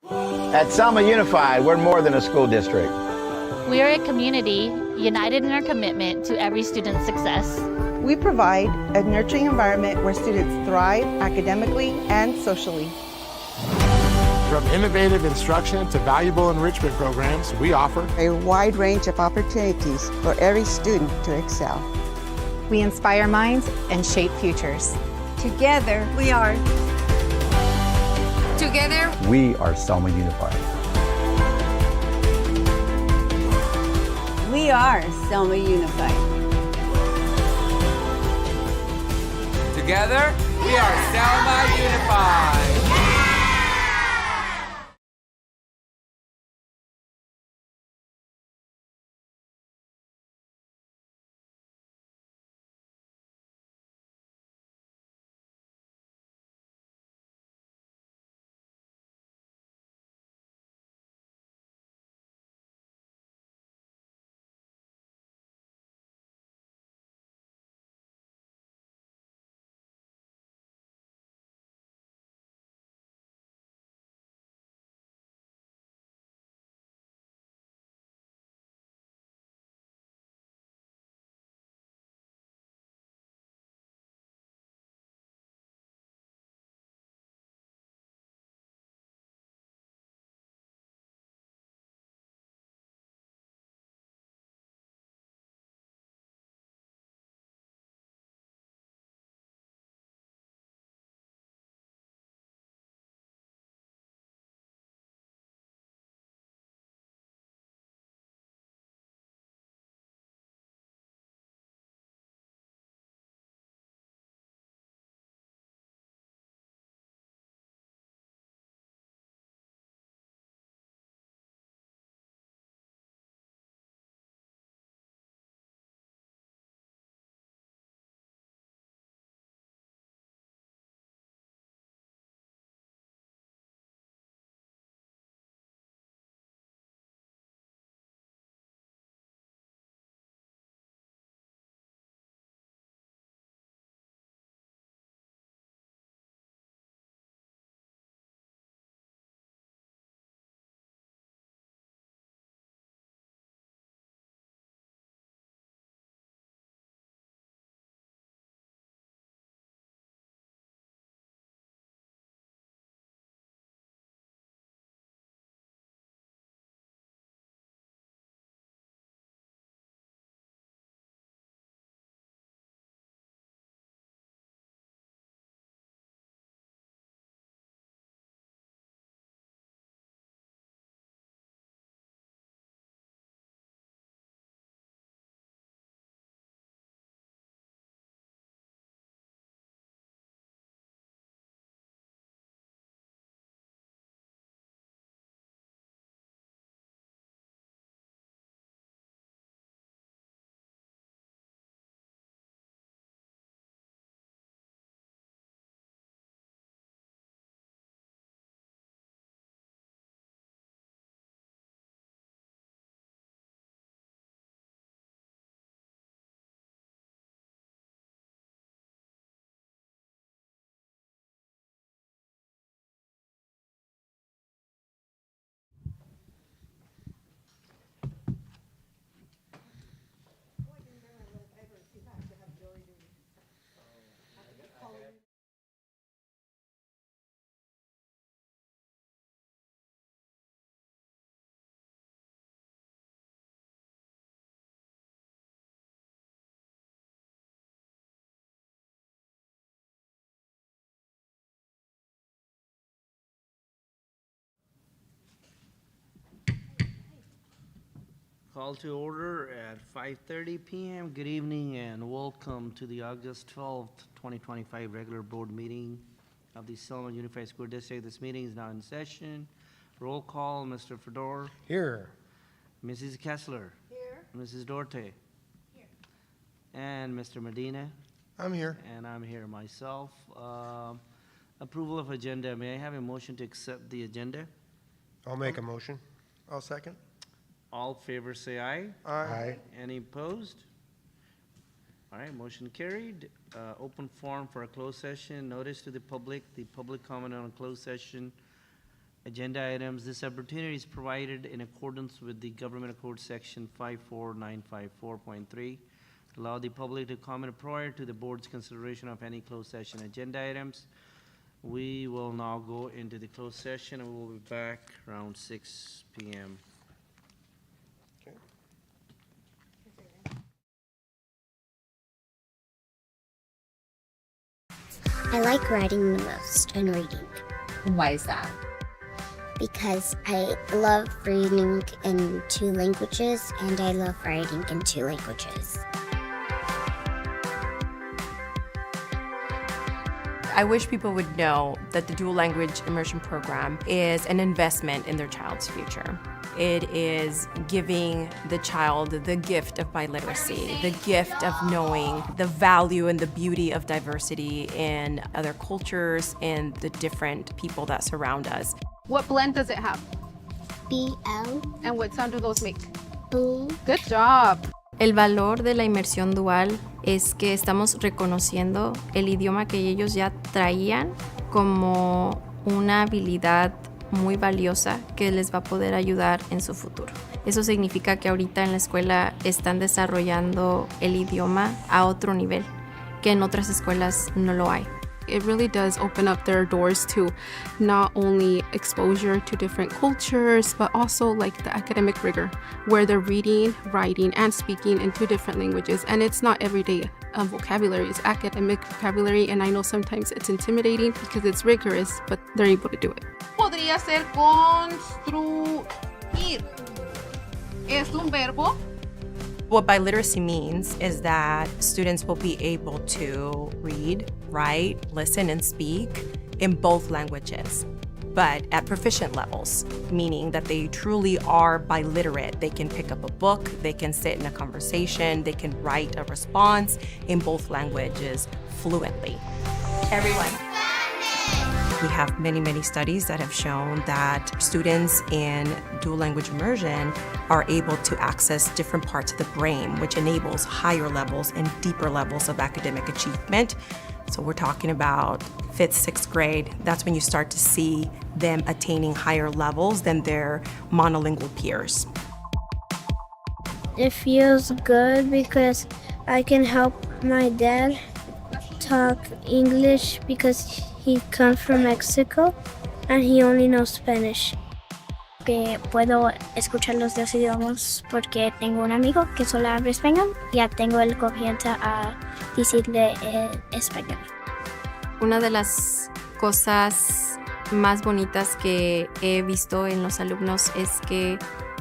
At Selma Unified, we're more than a school district. We are a community united in our commitment to every student's success. We provide a nurturing environment where students thrive academically and socially. From innovative instruction to valuable enrichment programs, we offer a wide range of opportunities for every student to excel. We inspire minds and shape futures. Together, we are. Together, We are Selma Unified. we are Selma Unified. Together, we are Selma Unified. Call to order at 5:30 p.m. Good evening and welcome to the August 12th, 2025 regular board meeting of the Selma Unified School District. This meeting is now in session. Roll call, Mr. Fedor. here. Mrs. Kessler. Here. Mrs. Dorte. Here. And Mr. Medina. I'm here. And I'm here myself. Approval of agenda. May I have a motion to accept the agenda? I'll make a motion. I'll second. All in favor say aye. Aye. Any opposed? All right, motion carried. Open forum for a closed session. Notice to the public comment on a closed session agenda items. This opportunity is provided in accordance with the Government Code Section 54954.3 to allow the public to comment prior to the board's consideration of any closed session agenda items. We will now go into the closed session and we will be back around 6 p.m. I like writing the most and reading. Why is that? Because I love reading in 2 languages and I love writing in 2 languages. I wish people would know that the dual language immersion program is an investment in their child's future. It is giving the child the gift of biliteracy, the gift of knowing the value and the beauty of diversity in other cultures and the different people that surround us. What blend does it have? BL. And what sound do those make? Boom. Good job. El valor de la inmersión dual es que estamos reconociendo el idioma que ellos ya traían como una habilidad muy valiosa que les va a poder ayudar en su futuro. Eso significa que ahorita en la escuela están desarrollando el idioma a otro nivel, que en otras escuelas no lo hay. It really does open up their doors to not only exposure to different cultures, but also like the academic rigor, where they're reading, writing, and speaking in 2 different languages. And it's not everyday vocabulary, it's academic vocabulary, and I know sometimes it's intimidating because it's rigorous, but they're able to do it. Podría ser construir. Es un verbo. What biliteracy means is that students will be able to read, write, listen, and speak in both languages, but at proficient levels, meaning that they truly are biliterate. They can pick up a book, they can sit in a conversation, they can write a response in both languages fluently. Everyone. We have many studies that have shown that students in dual language immersion are able to access different parts of the brain, which enables higher levels and deeper levels of academic achievement. So we're talking about 5th, 6th grade. That's when you start to see them attaining higher levels than their monolingual peers. It feels good because I can help my dad talk English because he comes from Mexico and he only knows Spanish. Que puedo escuchar los 2 idiomas porque tengo un amigo que solo habla español y ya tengo la confianza a decirle español. Una de las cosas más bonitas que he visto en los alumnos es que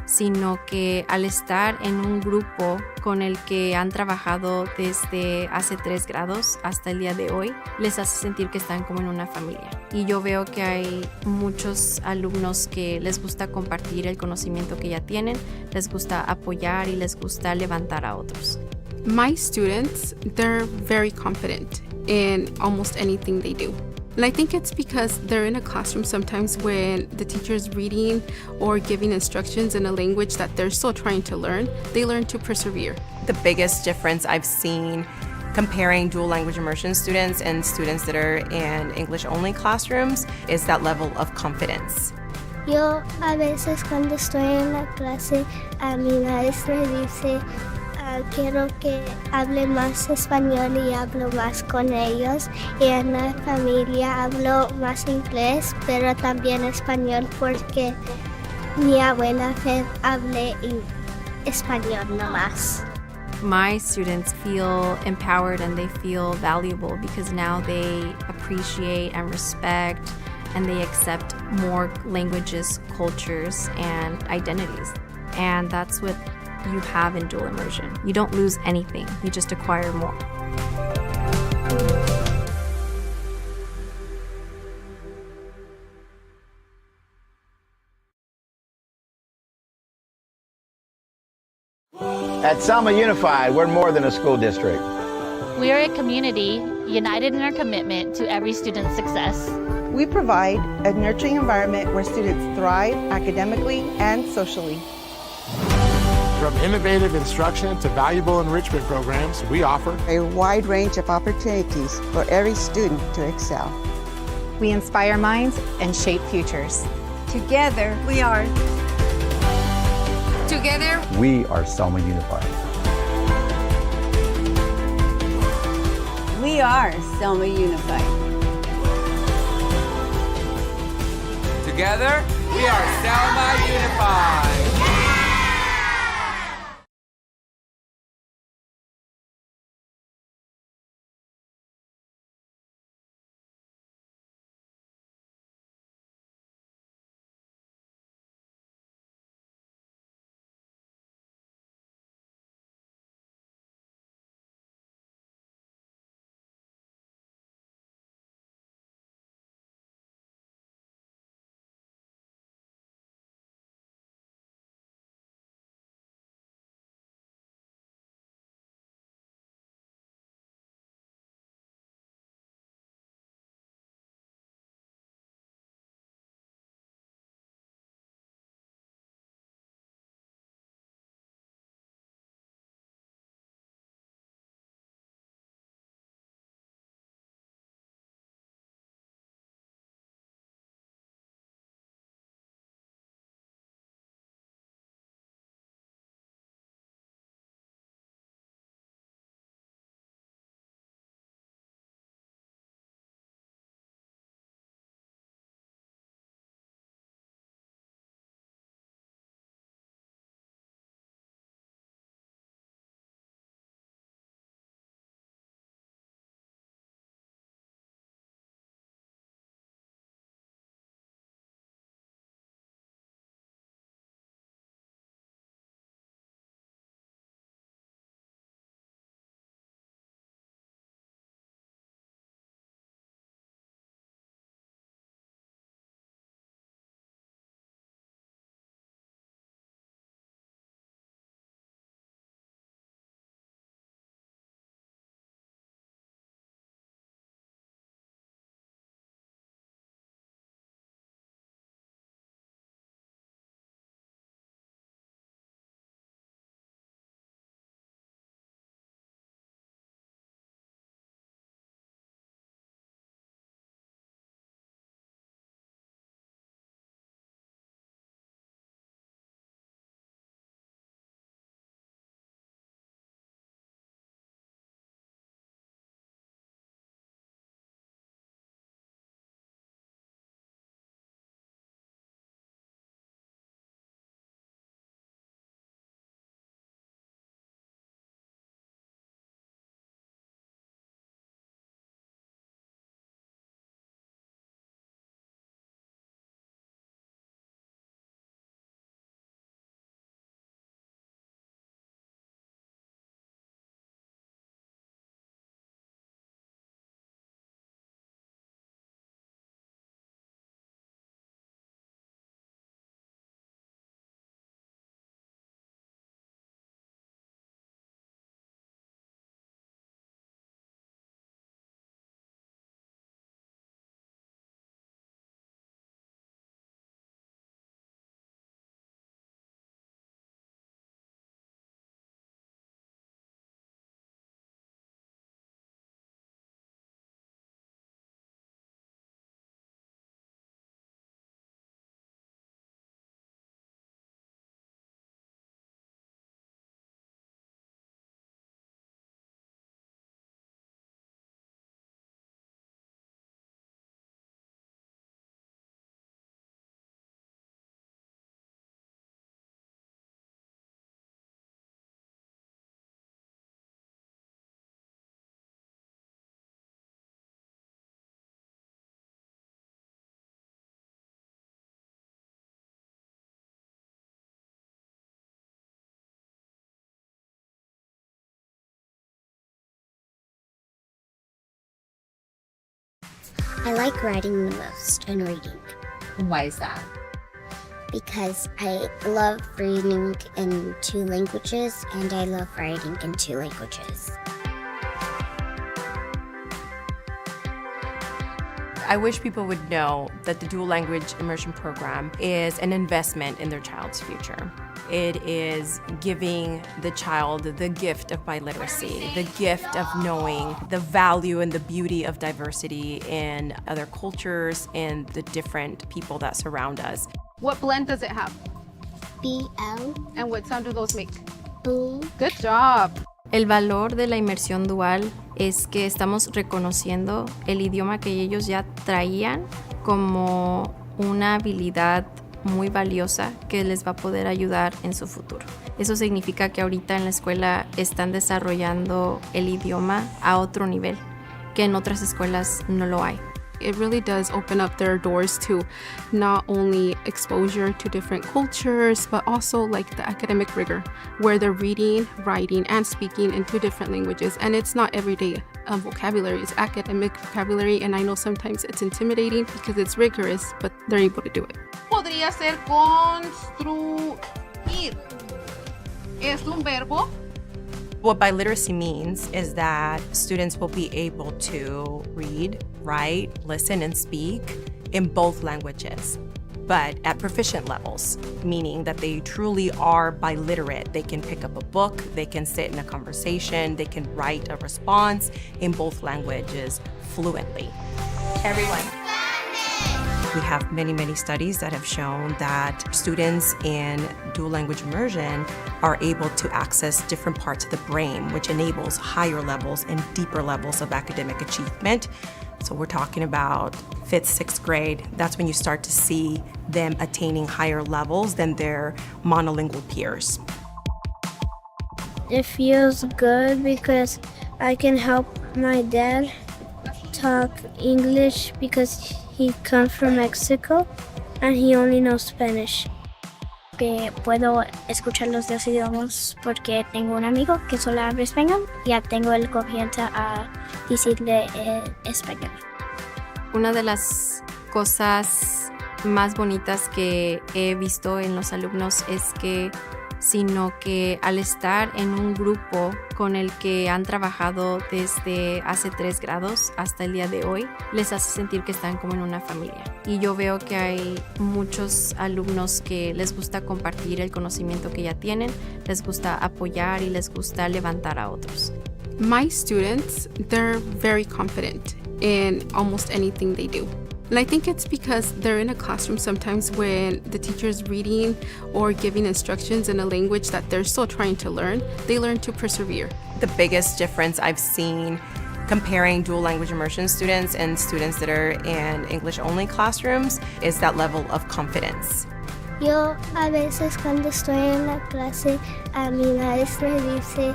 sino que al estar en un grupo con el que han trabajado desde hace 3 grados hasta el día de hoy, les hace sentir que están como en una familia. Y yo veo que hay muchos alumnos que les gusta compartir el conocimiento que ya tienen, les gusta apoyar y les gusta levantar a otros. My students, they're very confident in almost anything they do. And I think it's because they're in a classroom sometimes when the teacher's reading or giving instructions in a language that they're still trying to learn, they learn to persevere. The biggest difference I've seen comparing dual language immersion students and students that are in English-only classrooms is that level of confidence. Yo a veces cuando estoy en la clase a mi maestra dice quiero que hable más español y hablo más con ellos. Y en la familia hablo más inglés, pero también español porque mi abuela habla español nomás. My students feel empowered and they feel valuable because now they appreciate and respect and they accept more languages, cultures, and identities. And that's what you have in dual immersion. You don't lose anything, you just acquire more. At Selma Unified, we're more than a school district. We are a community united in our commitment to every student's success. We provide a nurturing environment where students thrive academically and socially. From innovative instruction to valuable enrichment programs, we offer a wide range of opportunities for every student to excel. We inspire minds and shape futures. Together, we are. Together, We are Selma Unified. We are Selma Unified. Together, we are Selma Unified. I like writing the most and reading. why is that? Because I love reading in 2 languages and I love writing in 2 languages. I wish people would know that the dual language immersion program is an investment in their child's future. It is giving the child the gift of biliteracy, the gift of knowing the value and the beauty of diversity in other cultures and the different people that surround us. What blend does it have? BL. And what sound do those make? Boo. Good job. El valor de la inmersión dual es que estamos reconociendo el idioma que ellos ya traían como una habilidad muy valiosa que les va a poder ayudar en su futuro. Eso significa que ahorita en la escuela están desarrollando el idioma a otro nivel, que en otras escuelas no lo hay. It really does open up their doors to not only exposure to different cultures, but also like the academic rigor, where they're reading, writing, and speaking in 2 different languages. And it's not everyday vocabulary, it's academic vocabulary, and I know sometimes it's intimidating because it's rigorous, but they're able to do it. Podría ser construir. Es un verbo. What biliteracy means is that students will be able to read, write, listen, and speak in both languages, but at proficient levels, meaning that they truly are biliterate. They can pick up a book, they can sit in a conversation, they can write a response in both languages fluently. Everyone. We have many studies that have shown that students in dual language immersion are able to access different parts of the brain, which enables higher levels and deeper levels of academic achievement. So we're talking about 5th, 6th grade. That's when you start to see them attaining higher levels than their monolingual peers. It feels good because I can help my dad talk English because he comes from Mexico and he only knows Spanish. Que puedo escuchar los 2 idiomas porque tengo un amigo que solo habla español y ya tengo la confianza a decirle español. Una de las cosas más bonitas que he visto en los alumnos es que sino que al estar en un grupo con el que han trabajado desde hace 3 grados hasta el día de hoy, les hace sentir que están como en una familia. Y yo veo que hay muchos alumnos que les gusta compartir el conocimiento que ya tienen, les gusta apoyar y les gusta levantar a otros. My students, they're very confident in almost anything they do. And I think it's because they're in a classroom sometimes when the teacher's reading or giving instructions in a language that they're still trying to learn, they learn to persevere. The biggest difference I've seen comparing dual language immersion students and students that are in English-only classrooms is that level of confidence. Yo a veces cuando estoy en la clase, a mi maestra dice,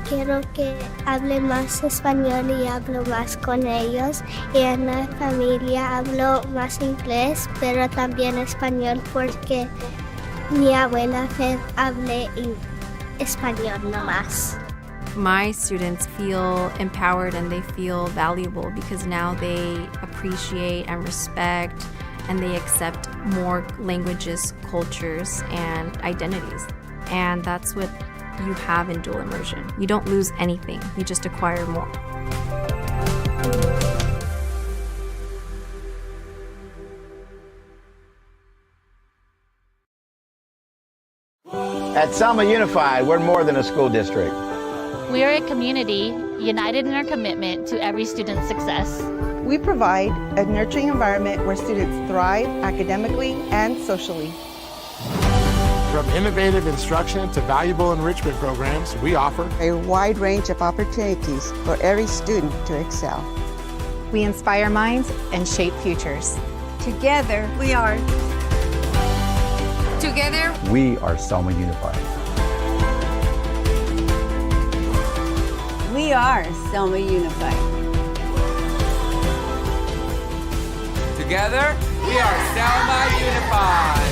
quiero que hable más español y hablo más con ellos. Y en la familia hablo más inglés, pero también español porque mi abuela habla español nomás. My students feel empowered and they feel valuable because now they appreciate and respect and they accept more languages, cultures, and identities. And that's what you have in dual immersion. You don't lose anything, you just acquire more. At Selma Unified, we're more than a school district. We are a community united in our commitment to every student's success. We provide a nurturing environment where students thrive academically and socially. From innovative instruction to valuable enrichment programs, we offer a wide range of opportunities for every student to excel. We inspire minds and shape futures. Together, we are. Together, we are Selma Unified. We are Selma Unified. Together, we are Selma Unified.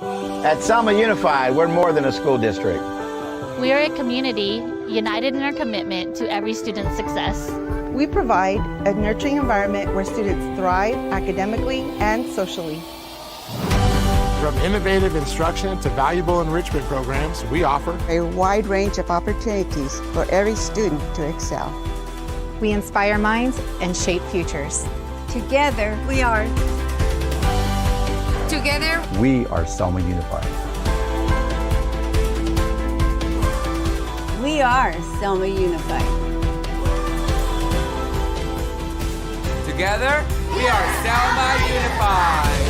At Selma Unified, we're more than a school district. We are a community united in our commitment to every student's success. We provide a nurturing environment where students thrive academically and socially. From innovative instruction to valuable enrichment programs, we offer a wide range of opportunities for every student to excel. We inspire minds and shape futures. Together, we are. Together, We are Selma Unified. We are Selma Unified. Together, we are Selma Unified.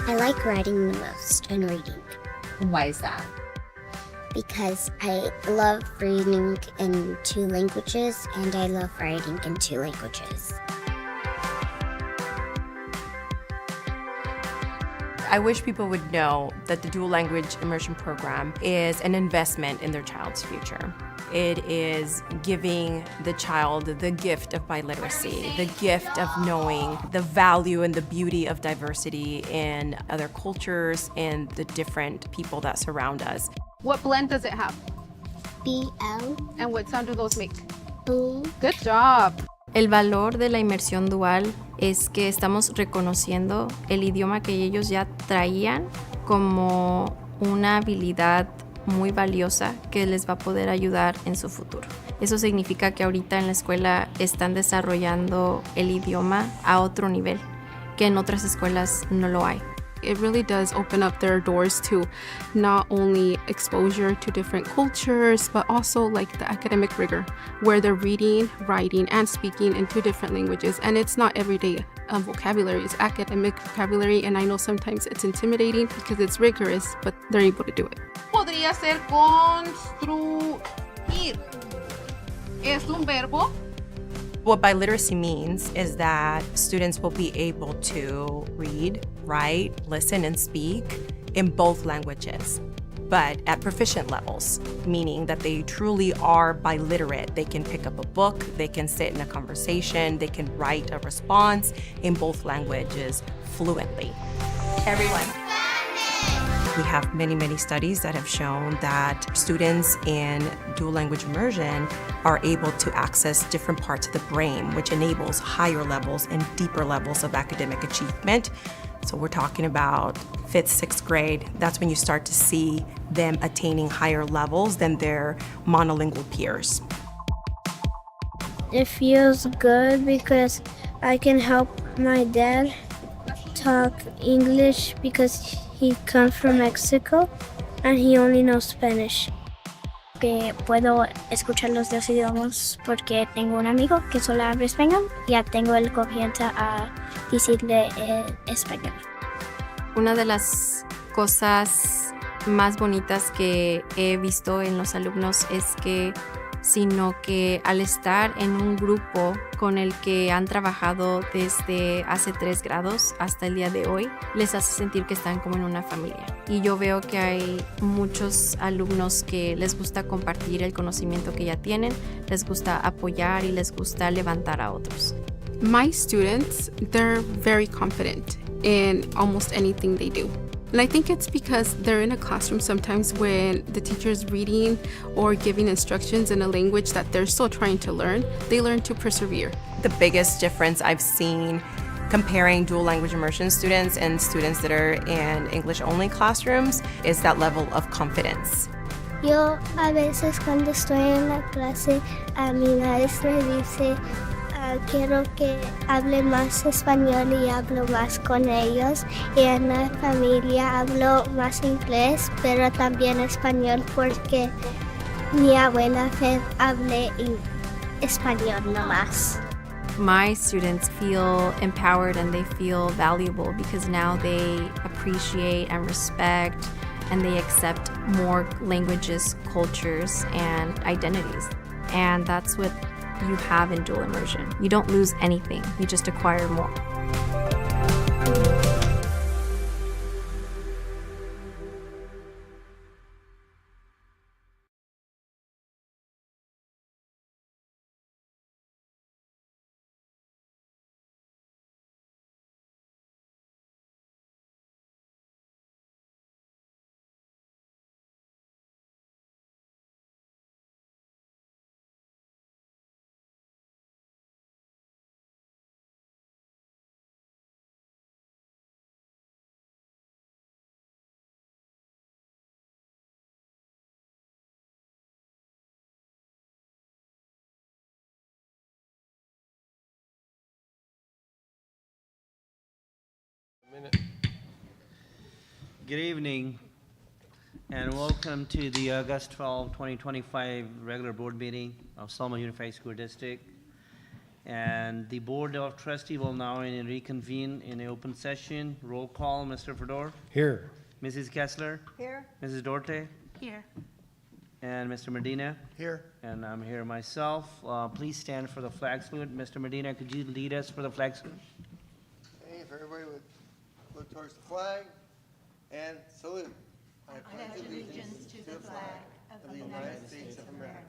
I like writing the most and reading. Why is that? Because I love reading in 2 languages and I love writing in 2 languages. I wish people would know that the dual language immersion program is an investment in their child's future. It is giving the child the gift of biliteracy, the gift of knowing the value and the beauty of diversity in other cultures and the different people that surround us. What blend does it have? BL. And what sound do those make? Boo. Good job. El valor de la inmersión dual es que estamos reconociendo el idioma que ellos ya traían como una habilidad muy valiosa que les va a poder ayudar en su futuro. Eso significa que ahorita en la escuela están desarrollando el idioma a otro nivel, que en otras escuelas no lo hay. It really does open up their doors to not only exposure to different cultures, but also like the academic rigor, where they're reading, writing, and speaking in 2 different languages. And it's not everyday vocabulary, it's academic vocabulary, and I know sometimes it's intimidating because it's rigorous, but they're able to do it. podría ser construir. ¿Es un verbo? What biliteracy means is that students will be able to read, write, listen, and speak in both languages, but at proficient levels, meaning that they truly are biliterate. They can pick up a book, they can sit in a conversation, they can write a response in both languages fluently. Everyone. We have many studies that have shown that students in dual language immersion are able to access different parts of the brain, which enables higher levels and deeper levels of academic achievement. So we're talking about 5th, 6th grade. That's when you start to see them attaining higher levels than their monolingual peers. It feels good because I can help my dad talk English because he comes from Mexico and he only knows Spanish. Que puedo escuchar los 2 idiomas porque tengo un amigo que solo habla español y ya tengo el confianza a decirle español. Una de las cosas más bonitas que he visto en los alumnos es que sino que al estar en un grupo con el que han trabajado desde hace 3 grados hasta el día de hoy, les hace sentir que están como en una familia. Y yo veo que hay muchos alumnos que les gusta compartir el conocimiento que ya tienen, les gusta apoyar y les gusta levantar a otros. My students, they're very confident in almost anything they do. And I think it's because they're in a classroom sometimes when the teacher is reading or giving instructions in a language that they're still trying to learn, they learn to persevere. The biggest difference I've seen comparing dual language immersion students and students that are in English-only classrooms is that level of confidence. Yo a veces cuando estoy en la clase, a mi maestra dice, quiero que hable más español y hablo más con ellos. Y en la familia hablo más inglés, pero también español porque mi abuela habla español nomás. My students feel empowered and they feel valuable because now they appreciate and respect and they accept more languages, cultures, and identities. And that's what you have in dual immersion. You don't lose anything, you just acquire more. Good evening, and welcome to the August 12, 2025 regular board meeting of Selma Unified School District. And the Board of Trustees will now reconvene in an open session. Roll call, Mr. Fedor. Here. Mrs. Kessler. Here. Mrs. Dorte. Here. And Mr. Medina. Here. And I'm here myself. Please stand for the flag salute. Mr. Medina, could you lead us for the flag salute? Okay, if everybody would look towards the flag and salute. I pledge allegiance to the flag of the United States of America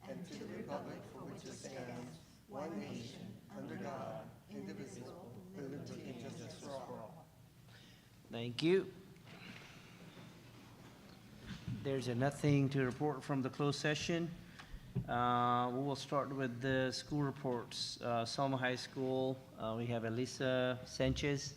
and to the republic for which it stands, one nation, under God, indivisible, with liberty and justice for all. Thank you. There's nothing to report from the closed session. We will start with the school reports. Selma High School, we have Elisa Sanchez.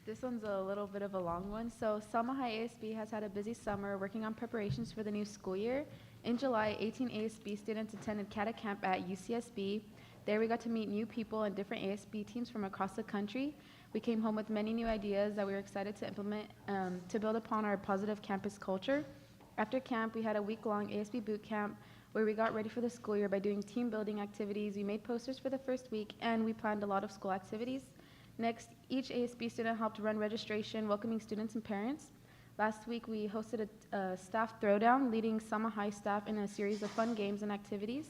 This one's a little bit of a long one. So Selma High ASB has had a busy summer working on preparations for the new school year. In July, 18 ASB students attended CATA camp at UCSB. There we got to meet new people and different ASB teams from across the country. We came home with many new ideas that we were excited to implement to build upon our positive campus culture. After camp, we had a week-long ASB boot camp where we got ready for the school year by doing team building activities. We made posters for the first week, and we planned a lot of school activities. Next, each ASB student helped run registration, welcoming students and parents. Last week, we hosted a staff throwdown, leading Selma High staff in a series of fun games and activities.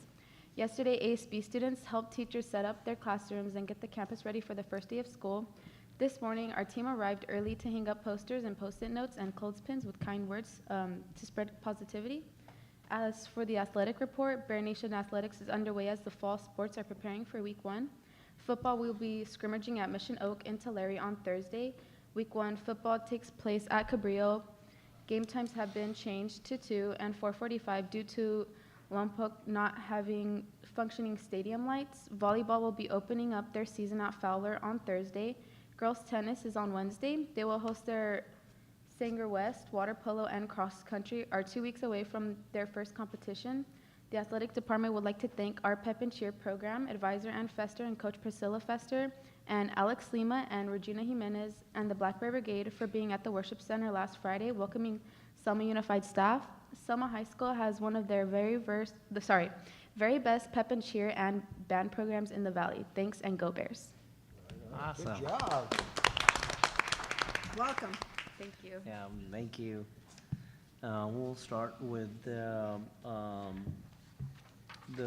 Yesterday, ASB students helped teachers set up their classrooms and get the campus ready for the first day of school. This morning, our team arrived early to hang up posters and post-it notes and clothespins with kind words to spread positivity. As for the athletic report, Bear Nation Athletics is underway as the fall sports are preparing for week 1. Football will be scrimmaging at Mission Oak in Tulare on Thursday. Week 1 football takes place at Cabrillo. Game times have been changed to 2 and 4:45 due to Lompoc not having functioning stadium lights. Volleyball will be opening up their season at Fowler on Thursday. Girls tennis is on Wednesday. They will host their Sanger West. Water polo and cross country are 2 weeks away from their first competition. The athletic department would like to thank our Pep and Cheer program, advisor Ann Fester and Coach Priscilla Fester, and Alex Lima and Regina Jimenez and the Blackberry Brigade for being at the Worship Center last Friday, welcoming Selma Unified staff. Selma High School has one of their very best Pep and Cheer and band programs in the Valley. Thanks and go Bears. Awesome. Good job. Welcome. Thank you. Yeah, thank you. We'll start with the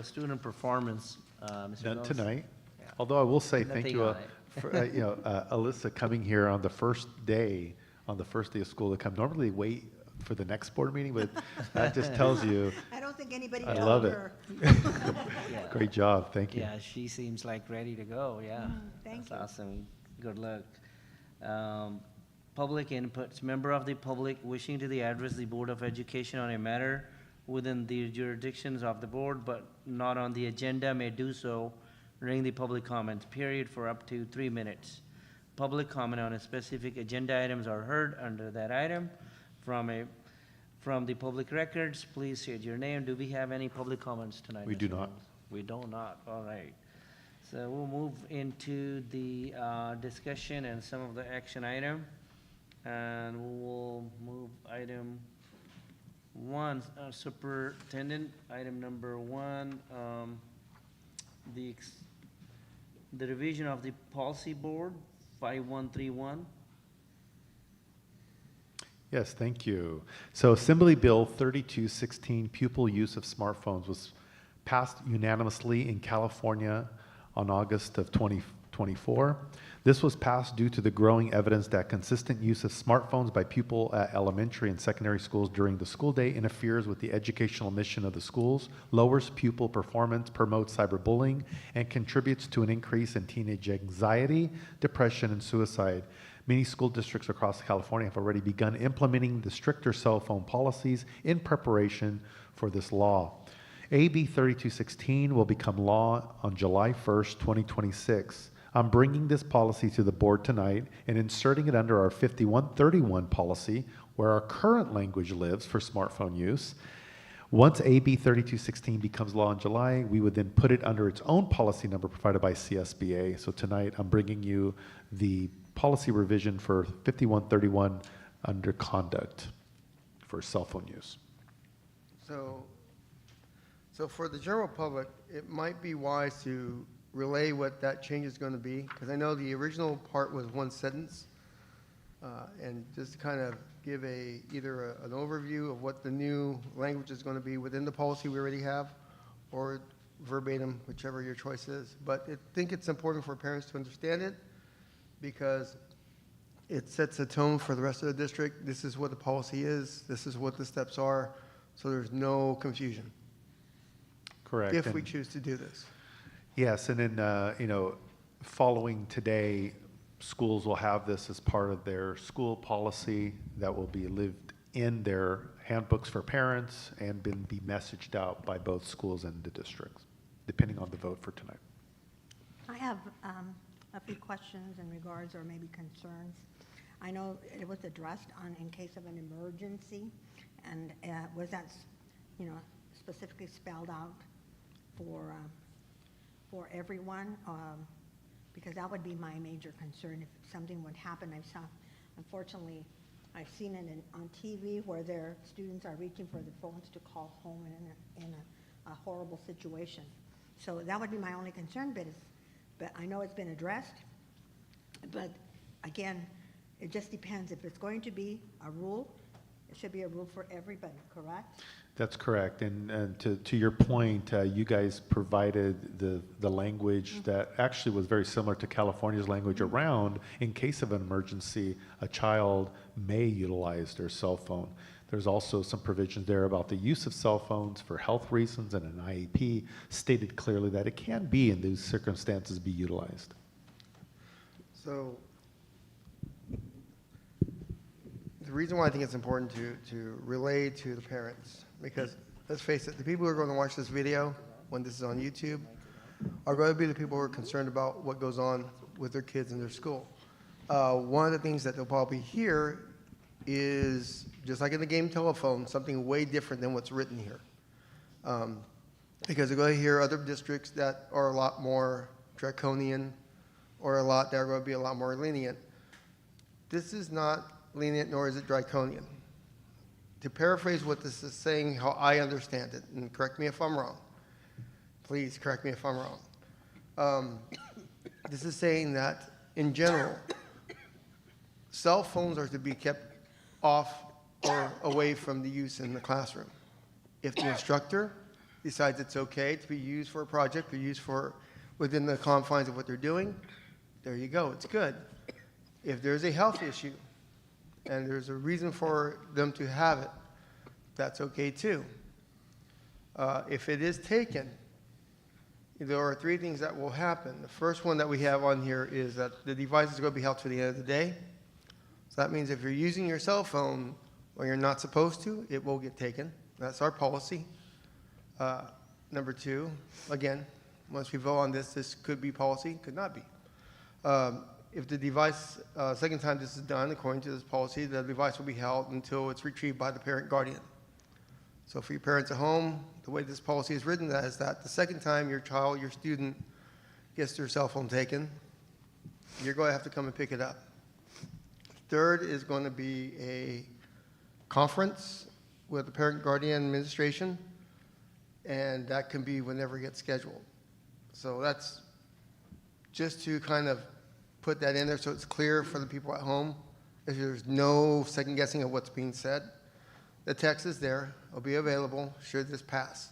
student performance. Mr. None Mills. tonight. Yeah. Although I will say thank Nothing you, on for Alyssa coming here on the first day of school to come. Normally they wait for the next board meeting, but that just tells you. I don't think anybody I told love it. her. Yeah. Great job. Thank you. Yeah, she seems like ready to go. Yeah. Thank That's you. awesome. Good luck. Public inputs. Member of the public wishing to address the Board of Education on a matter within the jurisdictions of the board but not on the agenda may do so during the public comments period for up to 3 minutes. Public comment on a specific agenda items are heard under that item from the public records. Please state your name. Do we have any public comments tonight? We do Mr. not. Mills? We do not. All right. So we'll move into the discussion and some of the action item. And we'll move item 1, Superintendent, item number 1, the revision of the policy board, 5131. Yes, thank you. So Assembly Bill 3216, pupil use of smartphones, was passed unanimously in California on August of 2024. This was passed due to the growing evidence that consistent use of smartphones by pupils at elementary and secondary schools during the school day interferes with the educational mission of the schools, lowers pupil performance, promotes cyberbullying, and contributes to an increase in teenage anxiety, depression, and suicide. Many school districts across California have already begun implementing the stricter cell phone policies in preparation for this law. AB 3216 will become law on July 1st, 2026. I'm bringing this policy to the board tonight and inserting it under our 5131 policy, where our current language lives for smartphone use. Once AB 3216 becomes law in July, we would then put it under its own policy number provided by CSBA. So tonight, I'm bringing you the policy revision for 5131 under conduct for cell phone use. So for the general public, it might be wise to relay what that change is going to be, because I know the original part was one sentence, and just kind of give either an overview of what the new language is going to be within the policy we already have, or verbatim, whichever your choice is. But I think it's important for parents to understand it, because it sets a tone for the rest of the district. This is what the policy is. This is what the steps are, so there's no confusion. Correct. If we choose to do this. Yes, and then, following today, schools will have this as part of their school policy that will be lived in their handbooks for parents and be messaged out by both schools and the districts, depending on the vote for tonight. I have a few questions in regards, or maybe concerns. I know it was addressed in case of an emergency, and was that, specifically spelled out for everyone? Because that would be my major concern if something would happen. Unfortunately, I've seen it on TV where their students are reaching for the phones to call home in a horrible situation. So that would be my only concern, but I know it's been addressed. But again, it just depends. If it's going to be a rule, it should be a rule for everybody, correct? That's correct. And to your point, you guys provided the language that actually was very similar to California's language around, in case of an emergency, a child may utilize their cell phone. There's also some provisions there about the use of cell phones for health reasons, and an IEP stated clearly that it can be, in these circumstances, be utilized. So the reason why I think it's important to relay to the parents, because let's face it, the people who are going to watch this video when this is on YouTube are going to be the people who are concerned about what goes on with their kids in their school. One of the things that they'll probably hear is, just like in the game telephone, something way different than what's written here. Because they're going to hear other districts that are a lot more draconian, or that are going to be a lot more lenient. This is not lenient, nor is it draconian. To paraphrase what this is saying, how I understand it, and correct me if I'm wrong. Please correct me if I'm wrong. This is saying that, in general, cell phones are to be kept off or away from the use in the classroom. If the instructor decides it's okay to be used for a project or used for within the confines of what they're doing, there you go, it's good. If there's a health issue, and there's a reason for them to have it, that's okay too. If it is taken, there are three things that will happen. The first one that we have on here is that the device is going to be held to the end of the day. So that means if you're using your cell phone when you're not supposed to, it will get taken. That's our policy. Number two, again, once we vote on this, this could be policy, could not be. If the device, second time this is done, according to this policy, the device will be held until it's retrieved by the parent guardian. So for your parents at home, the way this policy is written is that the second time your child, your student, gets their cell phone taken, you're going to have to come and pick it up. Third is going to be a conference with the parent guardian administration, and that can be whenever it gets scheduled. So that's just to kind of put that in there so it's clear for the people at home. If there's no second guessing of what's being said, the text is there. It'll be available should this pass.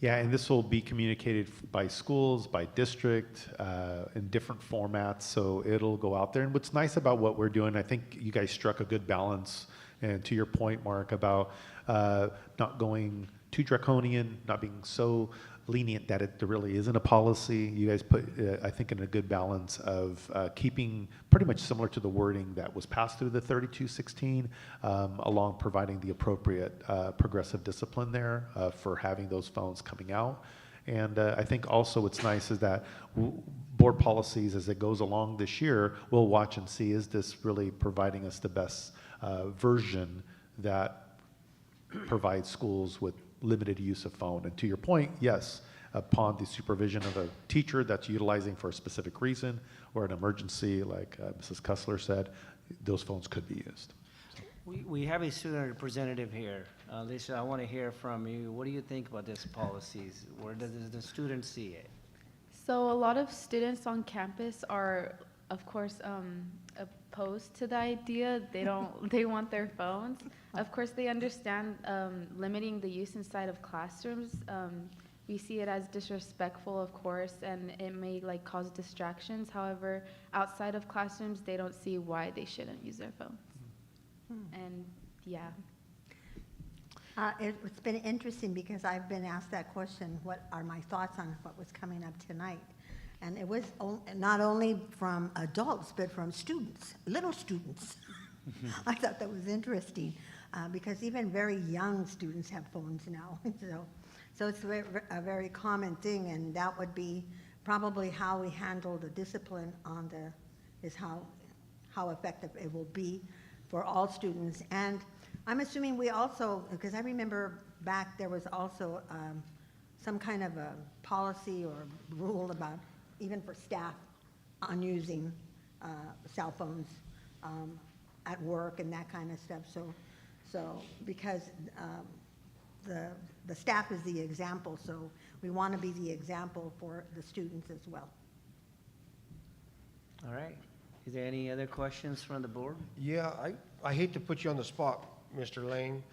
Yeah, and this will be communicated by schools, by district, in different formats, so it'll go out there. And what's nice about what we're doing, I think you guys struck a good balance, and to your point, Mark, about not going too draconian, not being so lenient that there really isn't a policy. You guys put, I think, in a good balance of keeping pretty much similar to the wording that was passed through the 3216, along providing the appropriate progressive discipline there for having those phones coming out. And I think also what's nice is that board policies, as it goes along this year, we'll watch and see, is this really providing us the best version that provides schools with limited use of phone. And to your point, yes, upon the supervision of a teacher that's utilizing for a specific reason or an emergency, like Mrs. Cussler said, those phones could be used. We have a student representative here. Lisa, I want to hear from you. What do you think about these policies? Where does the student see it? So a lot of students on campus are, of course, opposed to the idea. They want their phones. Of course, they understand limiting the use inside of classrooms. We see it as disrespectful, of course, and it may cause distractions. However, outside of classrooms, they don't see why they shouldn't use their phones. And yeah. It's been interesting because I've been asked that question, what are my thoughts on what was coming up tonight? And it was not only from adults, but from students, little students. I thought that was interesting because even very young students have phones now. So it's a very common thing, and that would be probably how we handle the discipline on is how effective it will be for all students. And I'm assuming we also, because I remember back there was also some kind of a policy or rule about even for staff on using cell phones at work and that kind of stuff. So because the staff is the example, so we want to be the example for the students as well. All right. Is there any other questions from the board? Yeah, I hate to put you on the spot, Mr. Lane.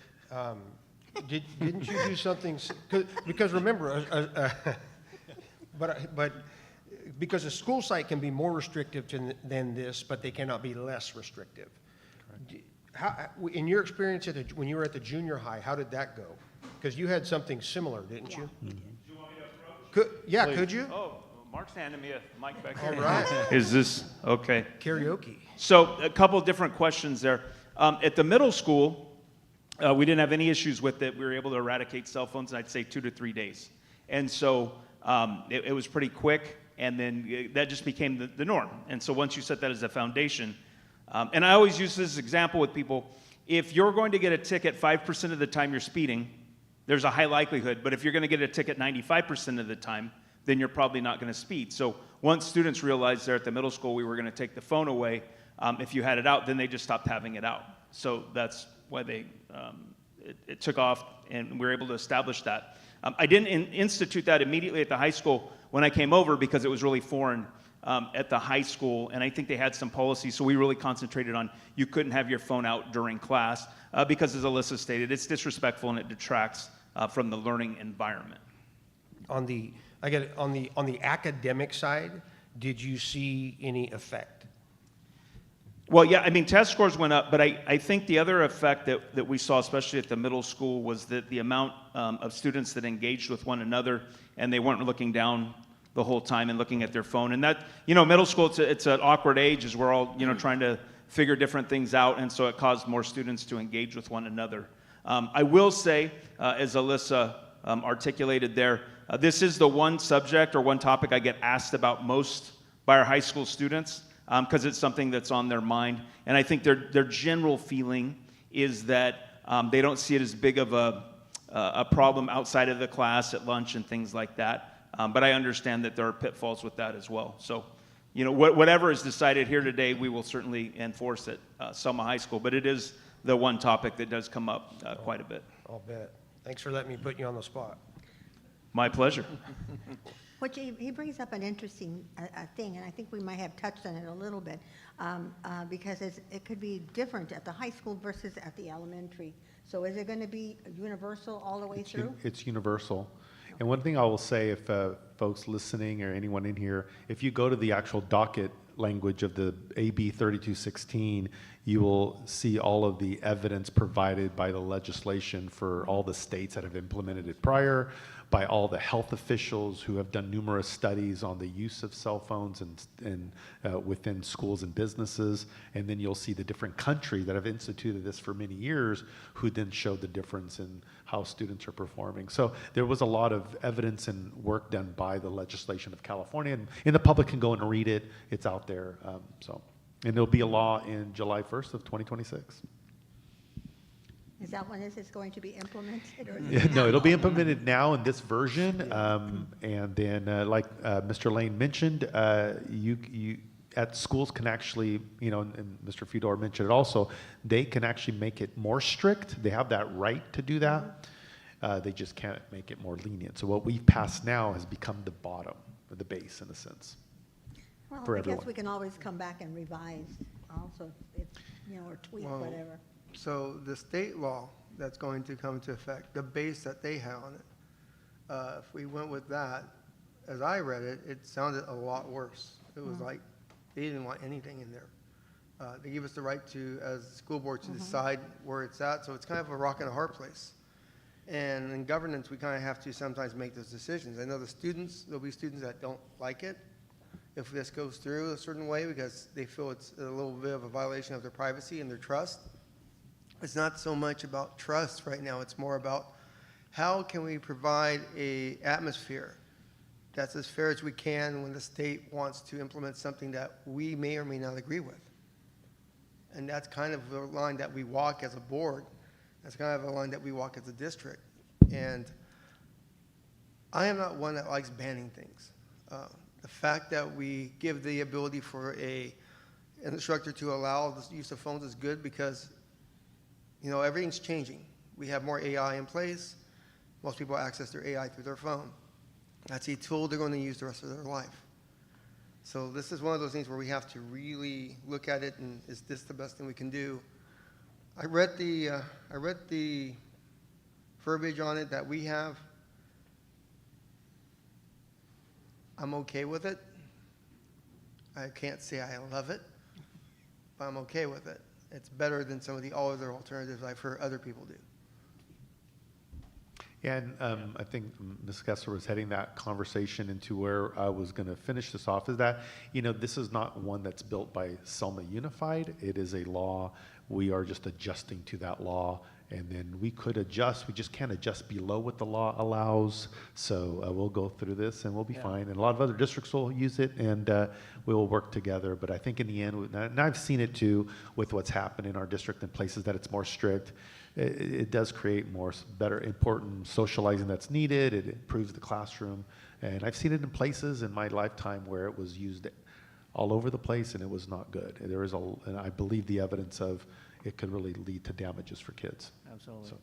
Didn't you do something? Because remember, but because a school site can be more restrictive than this, but they cannot be less restrictive. How, in your experience when you were at the junior high, how did that go? Because you had something similar, didn't you? Do you want me to approach? Could you? Oh, Mark's handing me a mic back here. All right. Is this okay? Karaoke. So a couple of different questions there. At the middle school, we didn't have any issues with it. We were able to eradicate cell phones in, I'd say, 2 to 3 days. And so it was pretty quick, and then that just became the norm. And so once you set that as a foundation, and I always use this example with people, if you're going to get a ticket 5% of the time you're speeding, there's a high likelihood, but if you're going to get a ticket 95% of the time, then you're probably not going to speed. So once students realized there at the middle school we were going to take the phone away, if you had it out, then they just stopped having it out. So that's why it took off, and we were able to establish that. I didn't institute that immediately at the high school when I came over because it was really foreign at the high school, and I think they had some policies, so we really concentrated on you couldn't have your phone out during class because, as Alyssa stated, it's disrespectful and it detracts from the learning environment. On the academic side, did you see any effect? Well, yeah, I mean, test scores went up, but I think the other effect that we saw, especially at the middle school, was that the amount of students that engaged with one another, and they weren't looking down the whole time and looking at their phone. And that, middle school, it's an awkward age as we're all, trying to figure different things out, and so it caused more students to engage with one another. I will say, as Alyssa articulated there, this is the one subject or one topic I get asked about most by our high school students, because it's something that's on their mind. And I think their general feeling is that they don't see it as big of a problem outside of the class, at lunch and things like that. But I understand that there are pitfalls with that as well. So, whatever is decided here today, we will certainly enforce at Selma High School. But it is the one topic that does come up quite a bit. I'll bet. Thanks for letting me put you on the spot. My pleasure. Which he brings up an interesting thing, and I think we might have touched on it a little bit, because it could be different at the high school versus at the elementary. So is it going to be universal all the way through? It's universal. And one thing I will say, if folks listening or anyone in here, if you go to the actual docket language of the AB 3216, you will see all of the evidence provided by the legislation for all the states that have implemented it prior, by all the health officials who have done numerous studies on the use of cell phones and within schools and businesses. And then you'll see the different countries that have instituted this for many years, who then show the difference in how students are performing. So there was a lot of evidence and work done by the legislation of California, and the public can go and read it. It's out there. And there'll be a law in July 1st of 2026. Is that when this is going to be implemented? Or No, it'll be implemented now in this version. And then, like Mr. Lane mentioned, you at schools can actually, and Mr. Fedor mentioned it also, they can actually make it more strict. They have that right to do that. They just can't make it more lenient. So what we've passed now has become the bottom, or the base in a sense. Well, for I everyone. guess we can always come back and revise also, if, or tweak, whatever. So the state law that's going to come into effect, the base that they have on it, if we went with that, as I read it, it sounded a lot worse. It was like they didn't want anything in there. They give us the right to, as school board, to decide where it's at. So it's kind of a rock and a hard place. And in governance, we kind of have to sometimes make those decisions. I know there'll be students that don't like it if this goes through a certain way, because they feel it's a little bit of a violation of their privacy and their trust. It's not so much about trust right now. It's more about how can we provide an atmosphere that's as fair as we can when the state wants to implement something that we may or may not agree with. And that's kind of the line that we walk as a board. That's kind of a line that we walk as a district. And I am not one that likes banning things. The fact that we give the ability for an instructor to allow the use of phones is good, because everything's changing. We have more AI in place. Most people access their AI through their phone. That's a tool they're going to use the rest of their life. So this is one of those things where we have to really look at it, and is this the best thing we can do? I read the verbiage on it that we have. I'm okay with it. I can't say I love it, but I'm okay with it. It's better than some of the other alternatives I've heard other people do. Yeah, and I think Ms. Kessler was heading that conversation into where I was going to finish this off, is that, this is not one that's built by Selma Unified. It is a law. We are just adjusting to that law, and then we could adjust. We just can't adjust below what the law allows. So we'll go through this, and we'll be fine. And a lot of other districts will use it, and we'll work together. But I think in the end, and I've seen it too with what's happened in our district in places that it's more strict. It does create better, important socializing that's needed. It improves the classroom. And I've seen it in places in my lifetime where it was used all over the place, and it was not good. There is and I believe the evidence of it could really lead to damages for kids. Absolutely. So.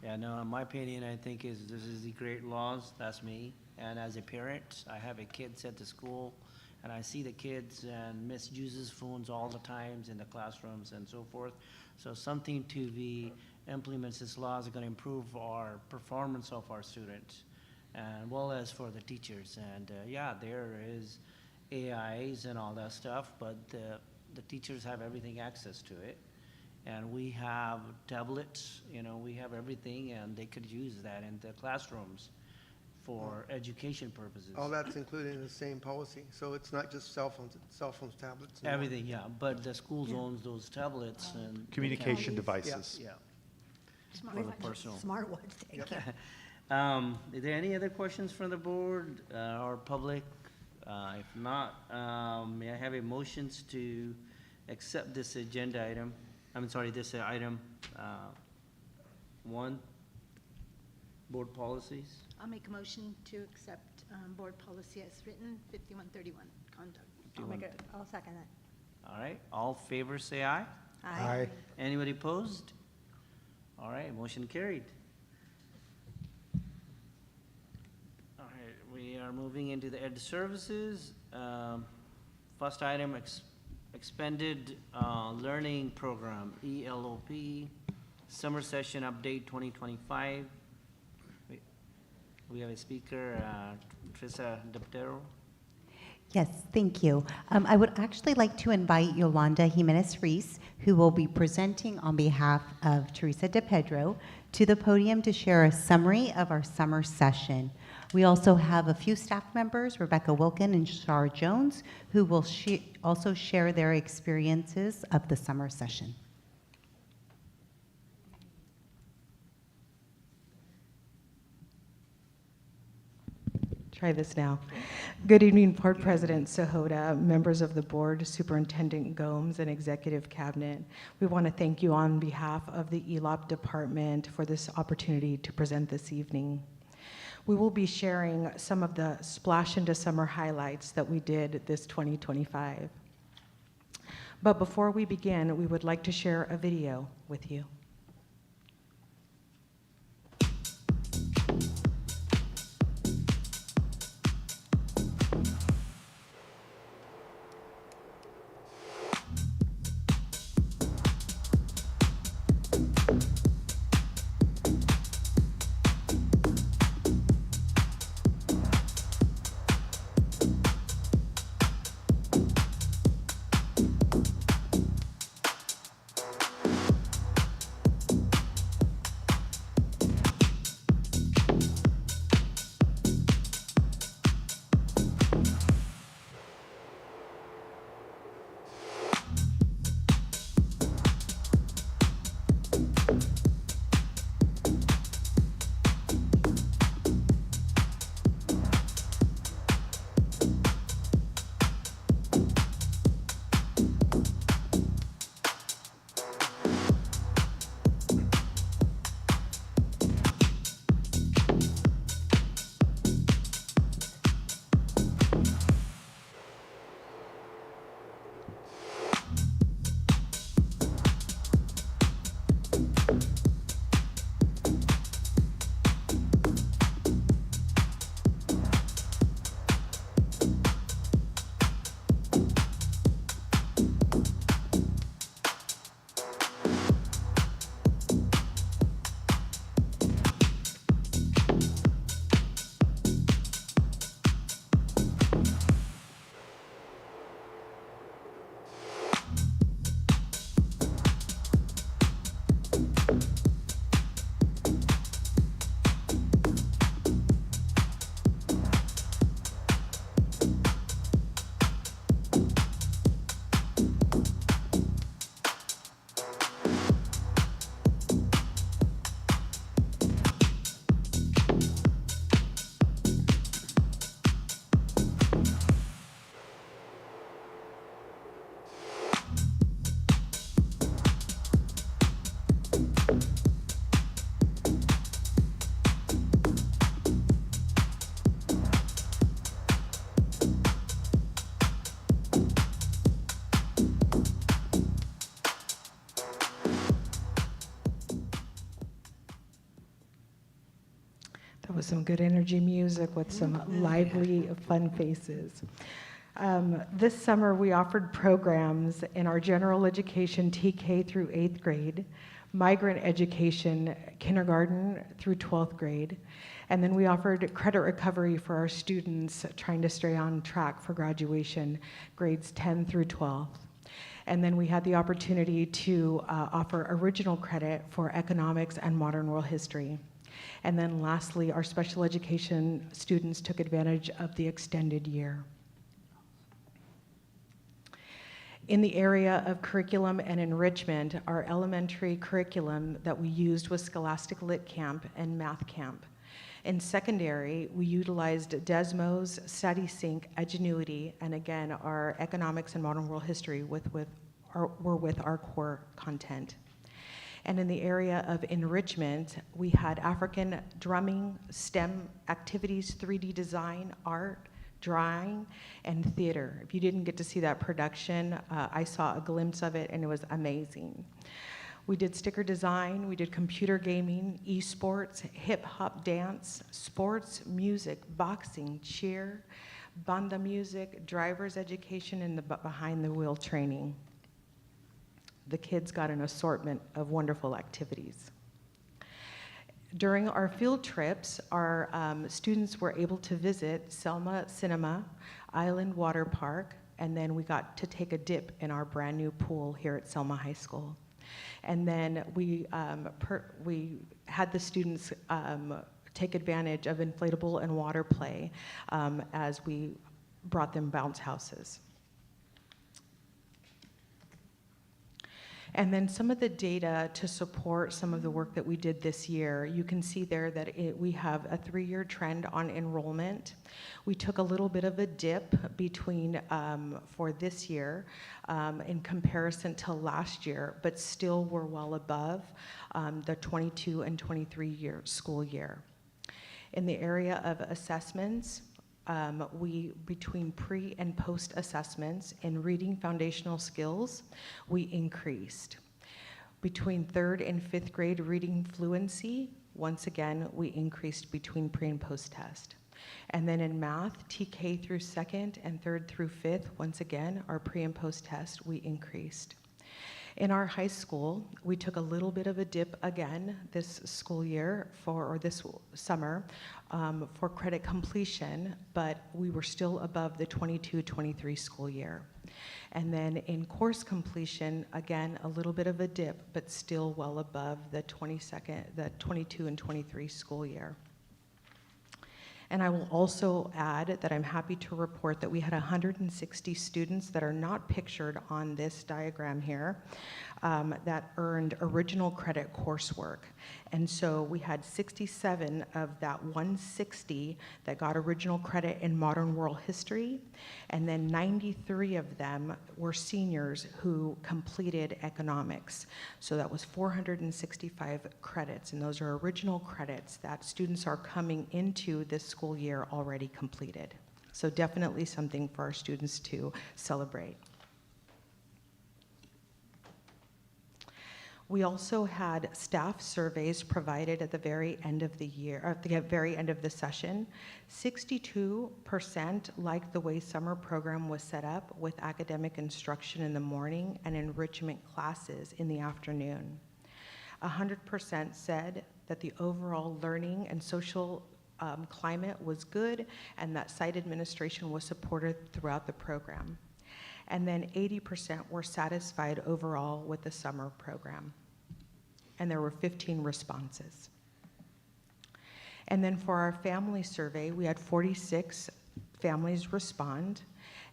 Yeah, no, in my opinion, I think this is the great laws. That's me. And as a parent, I have a kid sent to school, and I see the kids and misuses phones all the times in the classrooms and so forth. So something to be implements this law is going to improve our performance of our students, and well as for the teachers. And yeah, there is AIs and all that stuff, but the teachers have everything access to it. And we have tablets, we have everything, and they could use that in the classrooms for education purposes. All that's included in the same policy, so it's not just cell phones, tablets. and Everything, yeah, but the schools owns those tablets and. they Communication can- devices. Yeah. Smart For the watch. personal. Smart watch, thank you. Is there any other questions from the board or public? If not, may I have a motions to accept this agenda item? This item 1, board policies. I'll make a motion to accept board policy as written, 5131, conduct. I'll second that. All right, all favor say aye. Aye. Anybody opposed? All right, motion carried. All right, we are moving into the ed services. First item, expanded learning program, ELOP, summer session update 2025. We have a speaker, Trissa Deptero. Yes, thank you. I would actually like to invite Yolanda Jimenez-Reese, who will be presenting on behalf of Teresa DePedro, to the podium to share a summary of our summer session. We also have a few staff members, Rebecca Wilkin and Shar Jones, who will also share their experiences of the summer session. Try this now. Good evening, Board President Sahota, members of the board, Superintendent Gomes, and Executive Cabinet. We want to thank you on behalf of the ELOP department for this opportunity to present this evening. We will be sharing some of the Splash into Summer highlights that we did this 2025. But before we begin, we would like to share a video with you. That was some good energy music with some lively, fun faces. This summer, we offered programs in our general education TK through 8th grade, migrant education kindergarten through 12th grade, and then we offered credit recovery for our students trying to stay on track for graduation, grades 10 through 12. And then we had the opportunity to offer original credit for economics and modern world history. And then lastly, our special education students took advantage of the extended year. In the area of curriculum and enrichment, our elementary curriculum that we used was Scholastic Lit Camp and Math Camp. In secondary, we utilized Desmos, StudySync, Edgenuity, and again, our economics and modern world history were with our core content. And in the area of enrichment, we had African drumming, STEM activities, 3D design, art, drawing, and theater. If you didn't get to see that production, I saw a glimpse of it and it was amazing. We did sticker design, we did computer gaming, esports, hip hop dance, sports, music, boxing, cheer, banda music, driver's education, and the behind the wheel training. The kids got an assortment of wonderful activities. During our field trips, our students were able to visit Selma Cinema, Island Water Park, and then we got to take a dip in our brand new pool here at Selma High School. And then we had the students take advantage of inflatable and water play as we brought them bounce houses. And then some of the data to support some of the work that we did this year, you can see there that we have a 3-year trend on enrollment. We took a little bit of a dip between for this year in comparison to last year, but still we're well above the 22 and 23 school year. In the area of assessments, between pre and post assessments in reading foundational skills, we increased. Between 3rd and 5th grade reading fluency, once again, we increased between pre and post test. And then in math, TK through 2nd and 3rd through 5th, once again, our pre and post test, we increased. In our high school, we took a little bit of a dip again this school year or this summer for credit completion, but we were still above the 22-23 school year. And then in course completion, again, a little bit of a dip, but still well above the 22 and 23 school year. And I will also add that I'm happy to report that we had 160 students that are not pictured on this diagram here that earned original credit coursework. And so we had 67 of that 160 that got original credit in modern world history, and then 93 of them were seniors who completed economics. So that was 465 credits, and those are original credits that students are coming into this school year already completed. So definitely something for our students to celebrate. We also had staff surveys provided at the very end of the year, at the very end of the session. 62% liked the way summer program was set up with academic instruction in the morning and enrichment classes in the afternoon. 100% said that the overall learning and social climate was good and that site administration was supported throughout the program. And then 80% were satisfied overall with the summer program. And there were 15 responses. And then for our family survey, we had 46 families respond,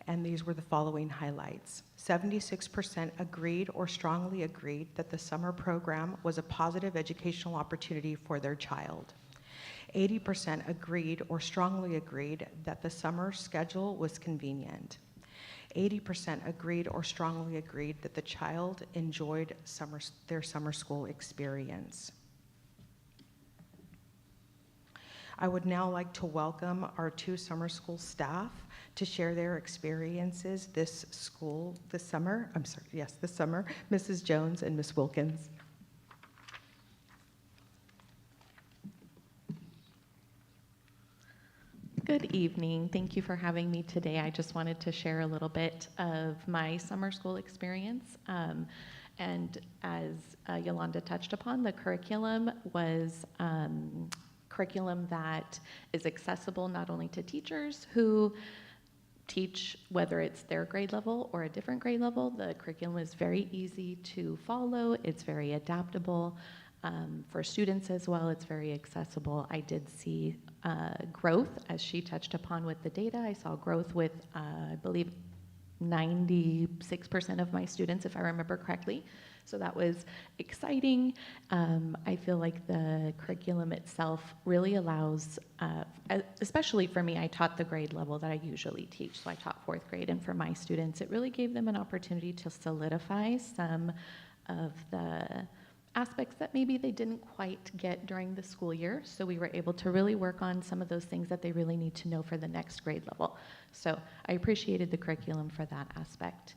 and these were the following highlights. 76% agreed or strongly agreed that the summer program was a positive educational opportunity for their child. 80% agreed or strongly agreed that the summer schedule was convenient. 80% agreed or strongly agreed that the child enjoyed their summer school experience. I would now like to welcome our 2 summer school staff to share their experiences this summer, Mrs. Jones and Ms. Wilkins. Good evening. Thank you for having me today. I just wanted to share a little bit of my summer school experience. And as Yolanda touched upon, the curriculum was curriculum that is accessible not only to teachers who teach, whether it's their grade level or a different grade level. The curriculum is very easy to follow. It's very adaptable. For students as well, it's very accessible. I did see growth, as she touched upon with the data. I saw growth with, I believe, 96% of my students, if I remember correctly. So that was exciting. I feel like the curriculum itself really allows, especially for me, I taught the grade level that I usually teach. So I taught 4th grade, and for my students, it really gave them an opportunity to solidify some of the aspects that maybe they didn't quite get during the school year. So we were able to really work on some of those things that they really need to know for the next grade level. So I appreciated the curriculum for that aspect.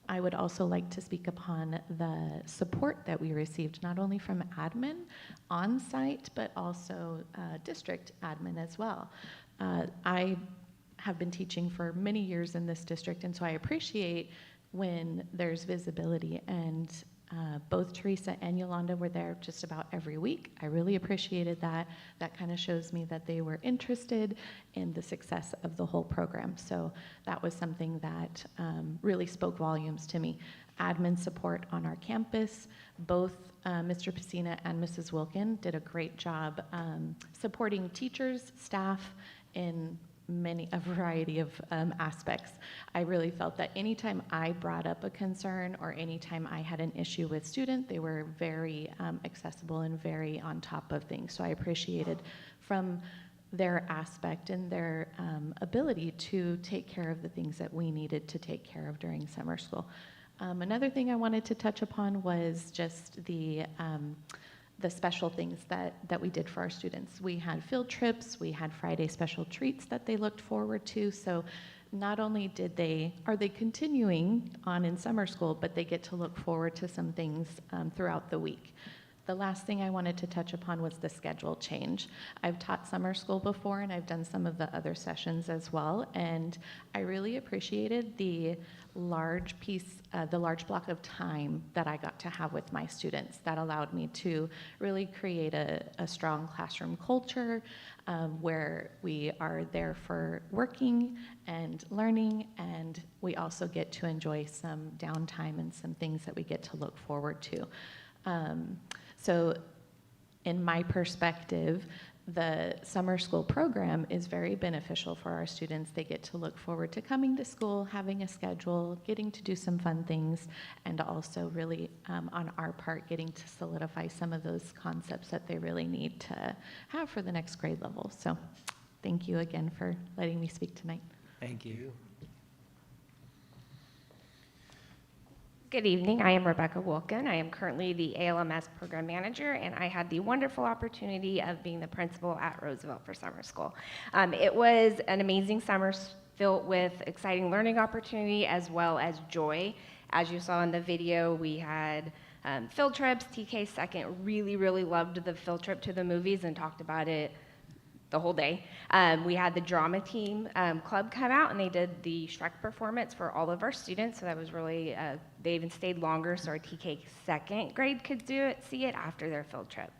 I would also like to speak upon the support that we received, not only from admin on site, but also district admin as well. I have been teaching for many years in this district, and so I appreciate when there's visibility, and both Teresa and Yolanda were there just about every week. I really appreciated that. That kind of shows me that they were interested in the success of the whole program. So that was something that really spoke volumes to me. Admin support on our campus, both Mr. Pacina and Mrs. Wilkin did a great job supporting teachers, staff in a variety of aspects. I really felt that anytime I brought up a concern or anytime I had an issue with student, they were very accessible and very on top of things. So I appreciated from their aspect and their ability to take care of the things that we needed to take care of during summer school. Another thing I wanted to touch upon was just the special things that we did for our students. We had field trips, we had Friday special treats that they looked forward to. So not only are they continuing on in summer school, but they get to look forward to some things throughout the week. The last thing I wanted to touch upon was the schedule change. I've taught summer school before, and I've done some of the other sessions as well, and I really appreciated the large block of time that I got to have with my students. That allowed me to really create a strong classroom culture where we are there for working and learning, and we also get to enjoy some downtime and some things that we get to look forward to. So in my perspective, the summer school program is very beneficial for our students. They get to look forward to coming to school, having a schedule, getting to do some fun things, and also really, on our part, getting to solidify some of those concepts that they really need to have for the next grade level. So thank you again for letting me speak tonight. Thank you. Good evening, I am Rebecca Wilkin. I am currently the ALMS program manager, and I had the wonderful opportunity of being the principal at Roosevelt for summer school. It was an amazing summer filled with exciting learning opportunity as well as joy. As you saw in the video, we had field trips. TK second really loved the field trip to the movies and talked about it the whole day. We had the drama team club come out, and they did the Shrek performance for all of our students, so that was really, they even stayed longer so our TK second grade could see it after their field trip.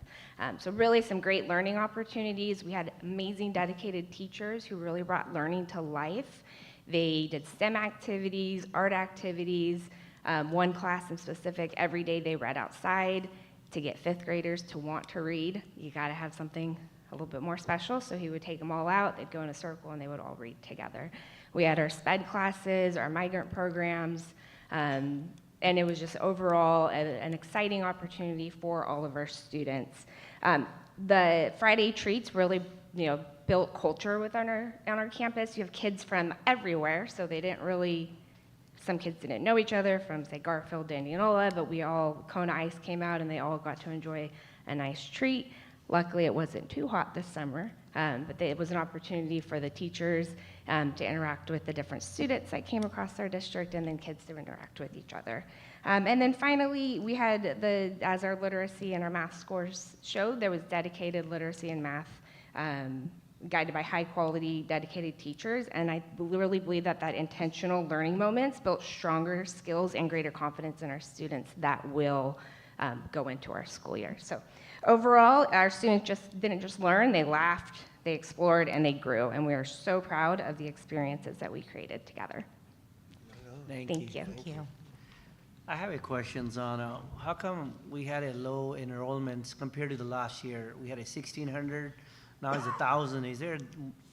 So really some great learning opportunities. We had amazing dedicated teachers who really brought learning to life. They did STEM activities, art activities, one class in specific, every day they read outside. To get 5th graders to want to read, you gotta have something a little bit more special, so he would take them all out, they'd go in a circle, and they would all read together. We had our SPED classes, our migrant programs, and it was just overall an exciting opportunity for all of our students. The Friday treats really, built culture on our campus. You have kids from everywhere, so they didn't really, some kids didn't know each other from, say, Garfield to Indianola, but Kona Ice came out, and they all got to enjoy a nice treat. Luckily, it wasn't too hot this summer, but it was an opportunity for the teachers to interact with the different students that came across our district, and then kids to interact with each other. And then finally, we had as our literacy and our math scores showed, there was dedicated literacy and math guided by high quality, dedicated teachers, and I really believe that intentional learning moments built stronger skills and greater confidence in our students that will go into our school year. So overall, our students didn't just learn, they laughed, they explored, and they grew. And we are so proud of the experiences that we created together. Thank you. Thank you. I have a questions on how come we had a low enrollments compared to the last year? We had a 1,600, now it's 1,000. Is there,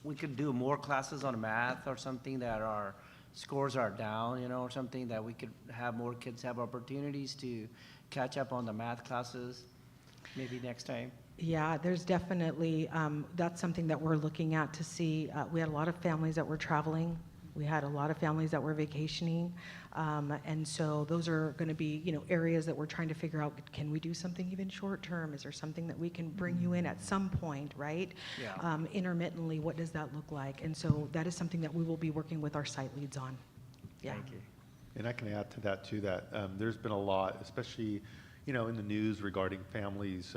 we could do more classes on math or something that our scores are down, you know, or something that we could have more kids have opportunities to catch up on the math classes maybe next time? Yeah, there's definitely, that's something that we're looking at to see. We had a lot of families that were traveling. We had a lot of families that were vacationing. And so those are going to be, you know, areas that we're trying to figure out, can we do something even short term? Is there something that we can bring you in at some point, right? Yeah. Intermittently, what does that look like? And so that is something that we will be working with our site leads on. Yeah. Thank you. And I can add to that too, that there's been a lot, especially, you know, in the news regarding families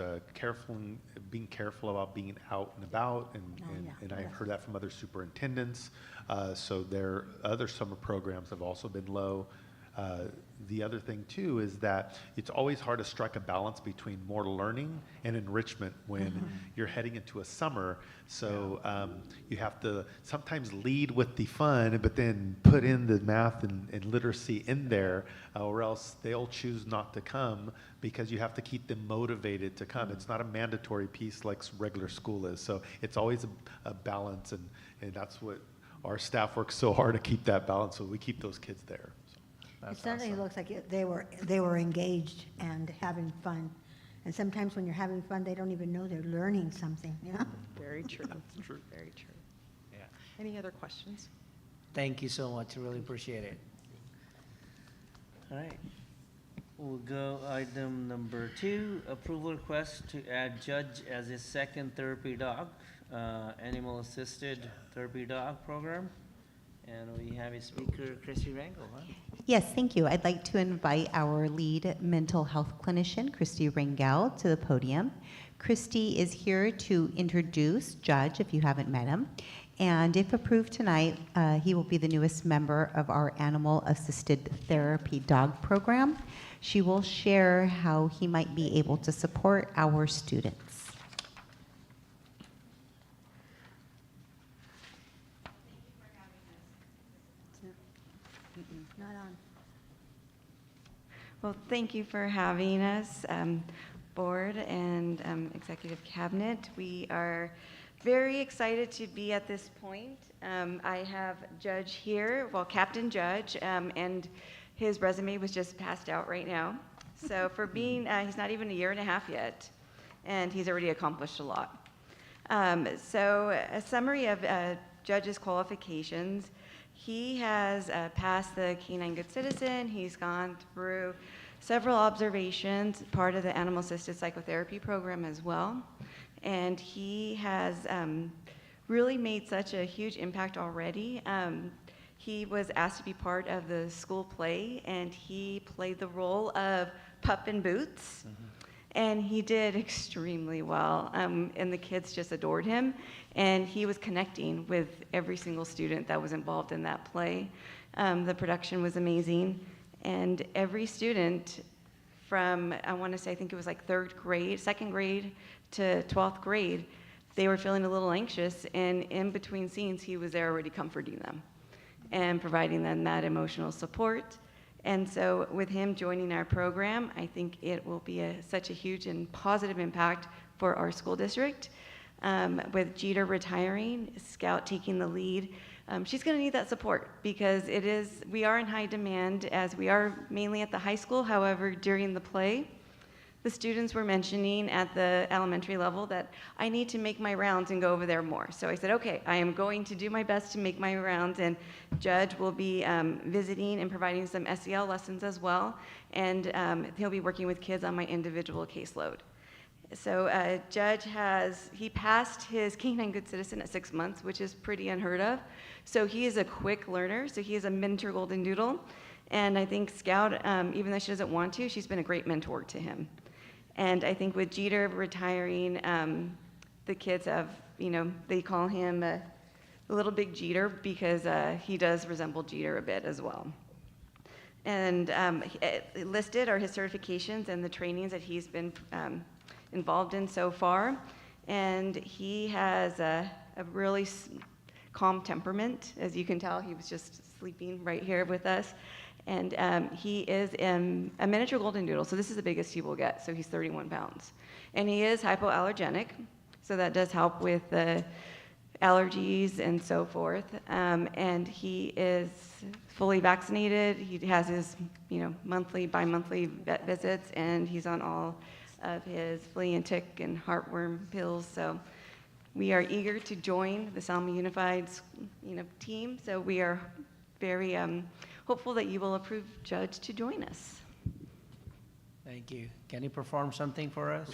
being careful about being out and about, and I've heard that from other superintendents. So their other summer programs have also been low. The other thing too is that it's always hard to strike a balance between more learning and enrichment when you're heading into a summer. So you have to sometimes lead with the fun, but then put in the math and literacy in there, or else they'll choose not to come because you have to keep them motivated to come. It's not a mandatory piece like regular school is. So it's always a balance, and that's what our staff works so hard to keep that balance, so we keep those kids there. It certainly looks like they were engaged and having fun. And sometimes when you're having fun, they don't even know they're learning something, you know? Very true. True. Very true. Yeah. Any other questions? Thank you so much. I really appreciate it. All right. We'll go item number 2, approval request to add judge as a second therapy dog, animal assisted therapy dog program. And we have a speaker, Christy Rangel, huh? Yes, thank you. I'd like to invite our lead mental health clinician, Christy Rangel, to the podium. Christy is here to introduce Judge, if you haven't met him. And if approved tonight, he will be the newest member of our animal assisted therapy dog program. She will share how he might be able to support our students. Not on. Well, thank you for having us, board and executive cabinet. We are very excited to be at this point. I have Judge here, well, Captain Judge, and his resume was just passed out right now. So for being, he's not even a year and a half yet, and he's already accomplished a lot. So a summary of Judge's qualifications. He has passed the Canine Good Citizen. He's gone through several observations, part of the animal assisted psychotherapy program as well. And he has really made such a huge impact already. He was asked to be part of the school play, and he played the role of Pup in Boots. And he did extremely well, and the kids just adored him. And he was connecting with every single student that was involved in that play. The production was amazing, and every student from, I want to say, I think it was like second grade to 12th grade, they were feeling a little anxious, and in between scenes, he was there already comforting them and providing them that emotional support. And so with him joining our program, I think it will be such a huge and positive impact for our school district. With Jeter retiring, Scout taking the lead, she's going to need that support because we are in high demand as we are mainly at the high school. However, during the play, the students were mentioning at the elementary level that I need to make my rounds and go over there more. So I said, okay, I am going to do my best to make my rounds, and Judge will be visiting and providing some SEL lessons as well, and he'll be working with kids on my individual caseload. So Judge he passed his Canine Good Citizen at 6 months, which is pretty unheard of. So he is a quick learner, so he is a miniature golden doodle. And I think Scout, even though she doesn't want to, she's been a great mentor to him. And I think with Jeter retiring, the kids have, they call him a little big Jeter because he does resemble Jeter a bit as well. And listed are his certifications and the trainings that he's been involved in so far. And he has a really calm temperament. As you can tell, he was just sleeping right here with us. And he is a miniature golden doodle, so this is the biggest he will get, so he's 31 pounds. And he is hypoallergenic, so that does help with the allergies and so forth. And he is fully vaccinated. He has his, monthly, bi-monthly vet visits, and he's on all of his flea and tick and heartworm pills. So we are eager to join the Selma Unified, team. So we are very hopeful that you will approve Judge to join us. Thank you. Can you perform something for us?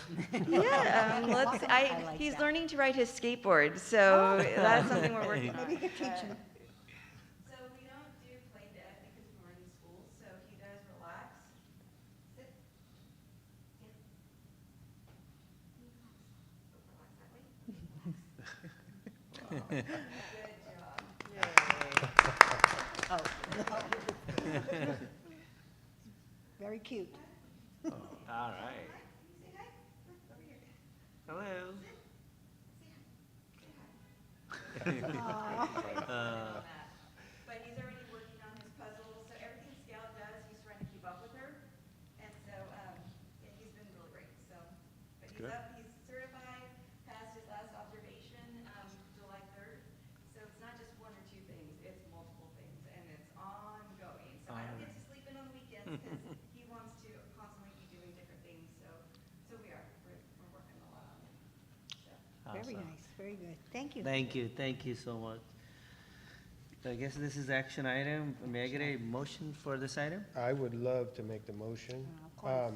Yeah, he's learning to ride his skateboard, so that's something we're working on. Maybe you could teach him. So we don't do play dead because we're in school, so he does relax. Sit. Good job. Oh. Very cute. All right. Hello. But he's already working on his puzzles, so everything Scout does, he's trying to keep up with her. And so, yeah, he's been really great, so. But he's up, he's certified, passed his last observation, July 3rd. So it's not just one or two things, it's multiple things, and it's ongoing. So I don't get to sleep in on the weekends because he wants to constantly be doing different things, so we are, we're working a lot on it. So. Very Awesome. nice, very good. Thank you. Thank you so much. I guess this is action item. May I get a motion for this item? I would love to make the motion. Of course.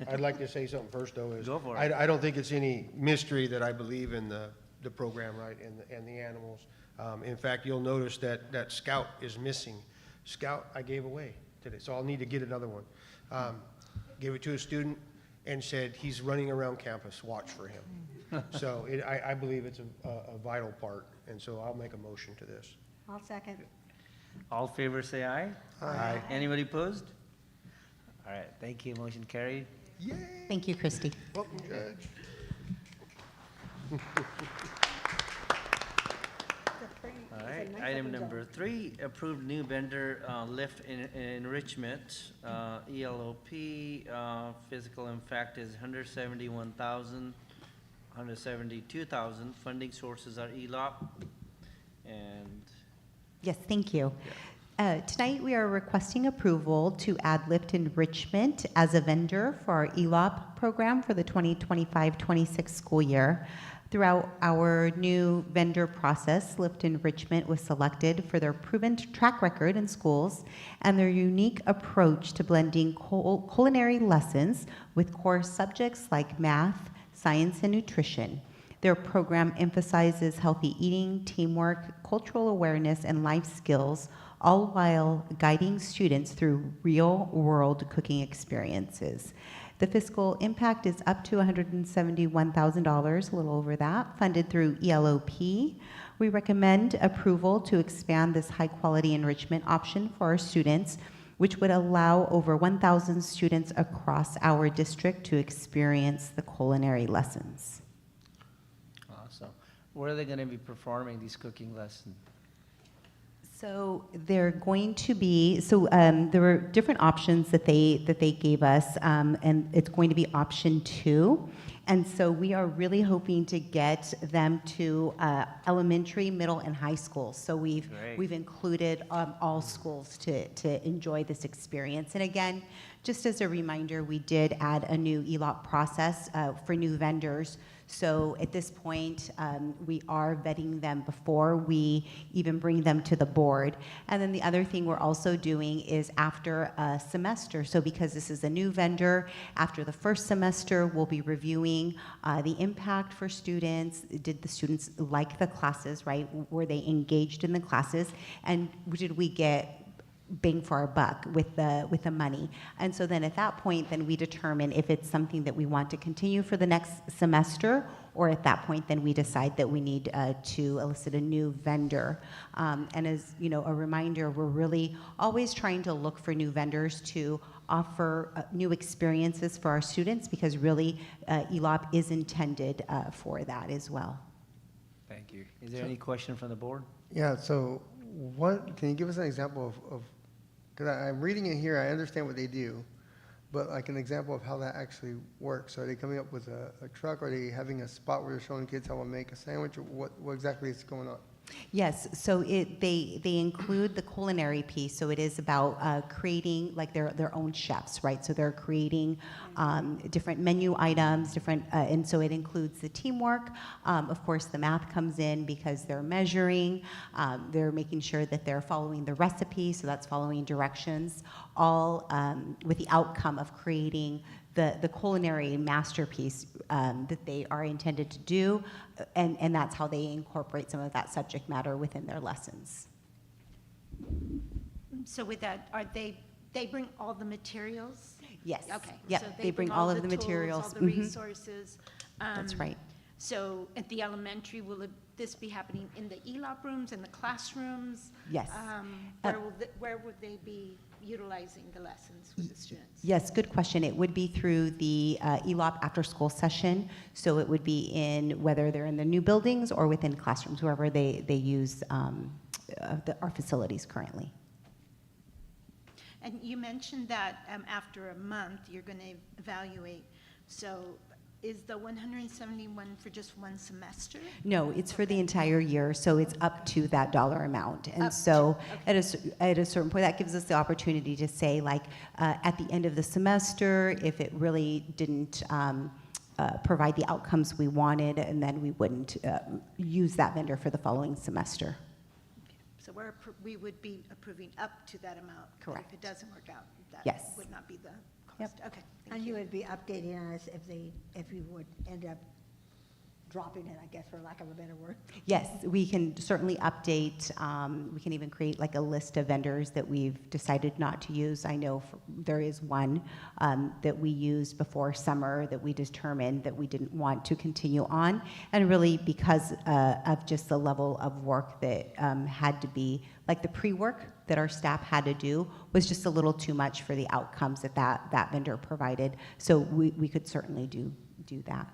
I'd like to say something first, though. Go for it. I don't think it's any mystery that I believe in the program, right, and the animals. In fact, you'll notice that Scout is missing. Scout, I gave away today, so I'll need to get another one. Gave it to a student and said, he's running around campus, watch for him. So I believe it's a vital part, and so I'll make a motion to this. I'll second. All in favor say aye. Aye. Anybody opposed? All right, thank you. Motion carried. Yay! Thank you, Christy. Welcome, Judge. All right, item number 3, approved new vendor lift enrichment, ELOP, physical impact is 171,000, 172,000. Funding sources are ELOP, and Yes, thank you. Tonight, we are requesting approval to add Lift Enrichment as a vendor for our ELOP program for the 2025-26 school year. Throughout our new vendor process, Lift Enrichment was selected for their proven track record in schools and their unique approach to blending culinary lessons with core subjects like math, science, and nutrition. Their program emphasizes healthy eating, teamwork, cultural awareness, and life skills, all while guiding students through real-world cooking experiences. The fiscal impact is up to $171,000, a little over that, funded through ELOP. We recommend approval to expand this high-quality enrichment option for our students, which would allow over 1,000 students across our district to experience the culinary lessons. awesome. Where are they going to be performing these cooking lessons? So they're going to be, there were different options that they gave us, and it's going to be option 2. And so we are really hoping to get them to elementary, middle, and high schools. So we've included all schools to enjoy this experience. And again, just as a reminder, we did add a new ELOP process for new vendors. So at this point, we are vetting them before we even bring them to the board. And then the other thing we're also doing is after a semester. So because this is a new vendor, after the first semester, we'll be reviewing the impact for students. Did the students like the classes, right? Were they engaged in the classes? And did we get bang for our buck with the money? And so then at that point, then we determine if it's something that we want to continue for the next semester, or at that point, then we decide that we need to elicit a new vendor. And as you know, a reminder, we're really always trying to look for new vendors to offer new experiences for our students, because really ELOP is intended for that as well. Thank you. Is there any question from the board? Yeah, so can you give us an example of, because I'm reading it here, I understand what they do, but like an example of how that actually works. So are they coming up with a truck? Are they having a spot where they're showing kids how to make a sandwich? Or what exactly is going on? Yes, so they include the culinary piece. So it is about creating like their own chefs, right? So they're creating different menu items, and so it includes the teamwork. Of course, the math comes in because they're measuring. They're making sure that they're following the recipe, so that's following directions, all with the outcome of creating the culinary masterpiece that they are intended to do, and that's how they incorporate some of that subject matter within their lessons. So with that, they bring all the materials? Yes. Okay. Yep, So they bring all of the tools, materials. all the Mhm. resources. That's right. So at the elementary, will this be happening in the ELOP rooms, in the classrooms? Yes. Where would they be utilizing the lessons with the students? Yes, good question. It would be through the ELOP after-school session, so it would be in whether they're in the new buildings or within classrooms, wherever they use our facilities currently. And you mentioned that after a month, you're going to evaluate. So is the 171 for just one semester? No, it's for the entire year, so it's up to that dollar amount. And so at a certain point, that gives us the opportunity to say, like, at the end of the semester, if it really didn't provide the outcomes we wanted, and then we wouldn't use that vendor for the following semester. So we would be approving up to that amount. Correct. If it doesn't work out, that Yes. would not be the cost. Yep. Okay. And you would be updating us if you would end up dropping it, I guess, for lack of a better word. Yes, we can certainly update. We can even create like a list of vendors that we've decided not to use. I know there is one that we used before summer that we determined that we didn't want to continue on. And really because of just the level of work that had to be, like the pre-work that our staff had to do was just a little too much for the outcomes that vendor provided. So we could certainly do that.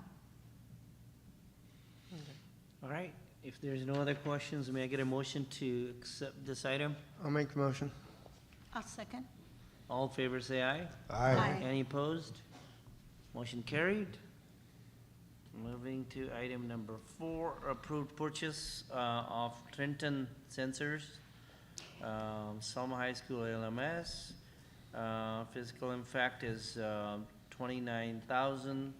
All right, if there's no other questions, may I get a motion to accept this item? I'll make the motion. I'll second. All in favor, say aye. Aye. Aye. Any opposed? Motion carried. Moving to item number 4, approved purchase of Trenton sensors, Selma High School ALMS. Physical impact is $29,000.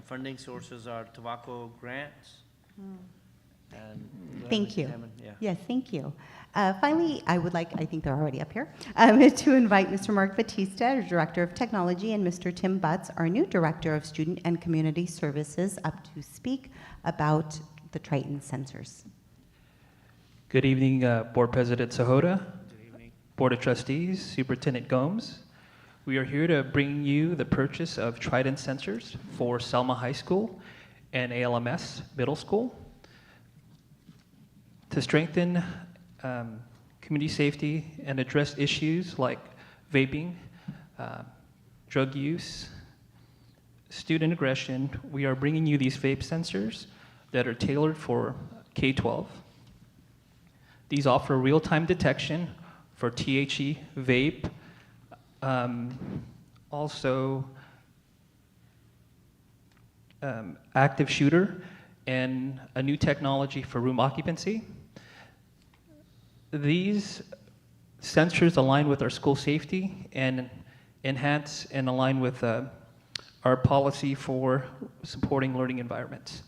Funding sources are tobacco grants. And Thank you. Yeah. Yes, thank you. Finally, I think they're already up here, to invite Mr. Mark Batista, our Director of Technology, and Mr. Tim Butts, our new Director of Student and Community Services, up to speak about the Triton sensors. Good evening, Board President Sahota, Board of Trustees, Superintendent Gomes. We are here to bring you the purchase of Trident sensors for Selma High School and ALMS Middle School to strengthen community safety and address issues like vaping, drug use, student aggression. We are bringing you these vape sensors that are tailored for K-12. These offer real-time detection for THC vape, also active shooter, and a new technology for room occupancy. These sensors align with our school safety and enhance and align with our policy for supporting learning environments.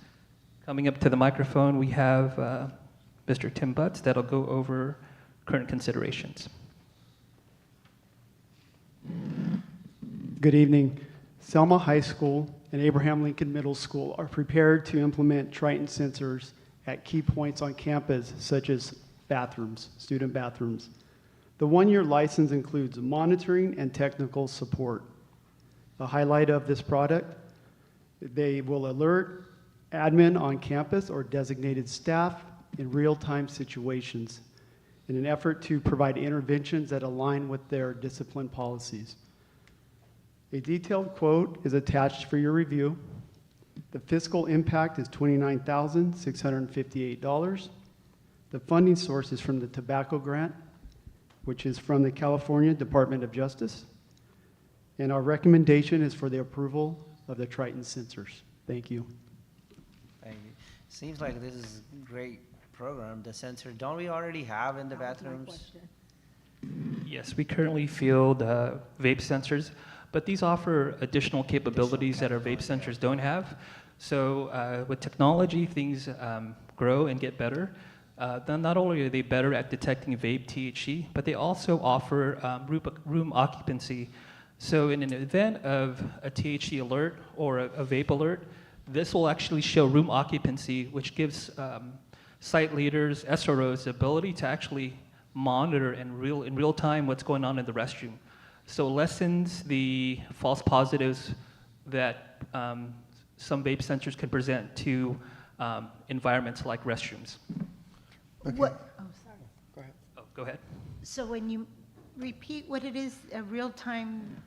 Coming up to the microphone, we have Mr. Tim Butts that'll go over current considerations. Good evening. Selma High School and Abraham Lincoln Middle School are prepared to implement Triton sensors at key points on campus, such as bathrooms, student bathrooms. The one-year license includes monitoring and technical support. The highlight of this product, they will alert admin on campus or designated staff in real-time situations in an effort to provide interventions that align with their discipline policies. A detailed quote is attached for your review. The fiscal impact is $29,658. The funding source is from the tobacco grant, which is from the California Department of Justice. And our recommendation is for the approval of the Triton sensors. Thank you. Thank you. Seems like this is a great program, the sensor. Don't we already have in the bathrooms? Yes, we currently field vape sensors, but these offer additional capabilities that our vape sensors don't have. So with technology, things grow and get better. Then not only are they better at detecting vape THC, but they also offer room occupancy. So in an event of a THC alert or a vape alert, this will actually show room occupancy, which gives site leaders, SROs, the ability to actually monitor in real time what's going on in the restroom. So lessens the false positives that some vape sensors can present to environments like restrooms. What, oh, sorry. Go ahead. Oh, go ahead. So when you repeat what it is, a real-time,